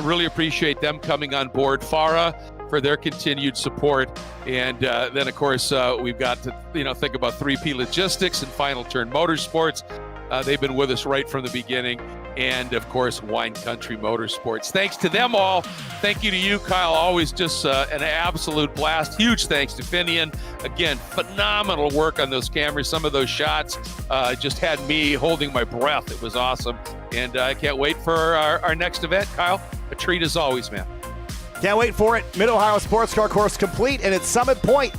Really appreciate them coming on board. Farah for their continued support. And then, of course, we've got to think about 3P Logistics and Final Turn Motorsports. They've been with us right from the beginning. And, of course, Wine Country Motorsports. Thanks to them all. Thank you to you, Kyle. Always just an absolute blast. Huge thanks to Finian. Again, phenomenal work on those cameras. Some of those shots just had me holding my breath. It was awesome. And I can't wait for our next event, Kyle. A treat as always, man. Can't wait for it. Mid-Ohio Sports Car Course complete, and it's Summit Point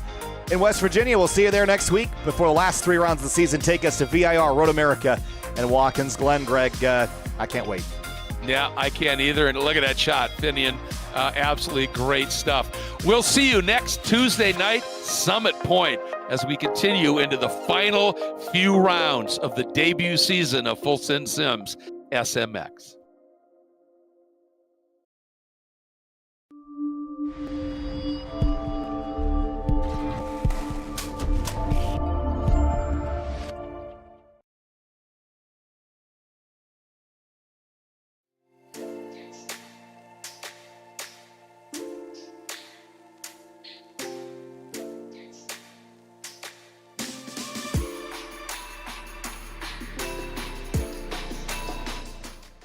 in West Virginia. We'll see you there next week before the last 3 rounds of the season take us to VIR, Road America, and Watkins Glen. Greg, I can't wait. Yeah, I can't either. And look at that shot, Finian. Absolutely great stuff. We'll see you next Tuesday night, Summit Point. as we continue into the final few rounds of the debut season of Full Send Sims SMX.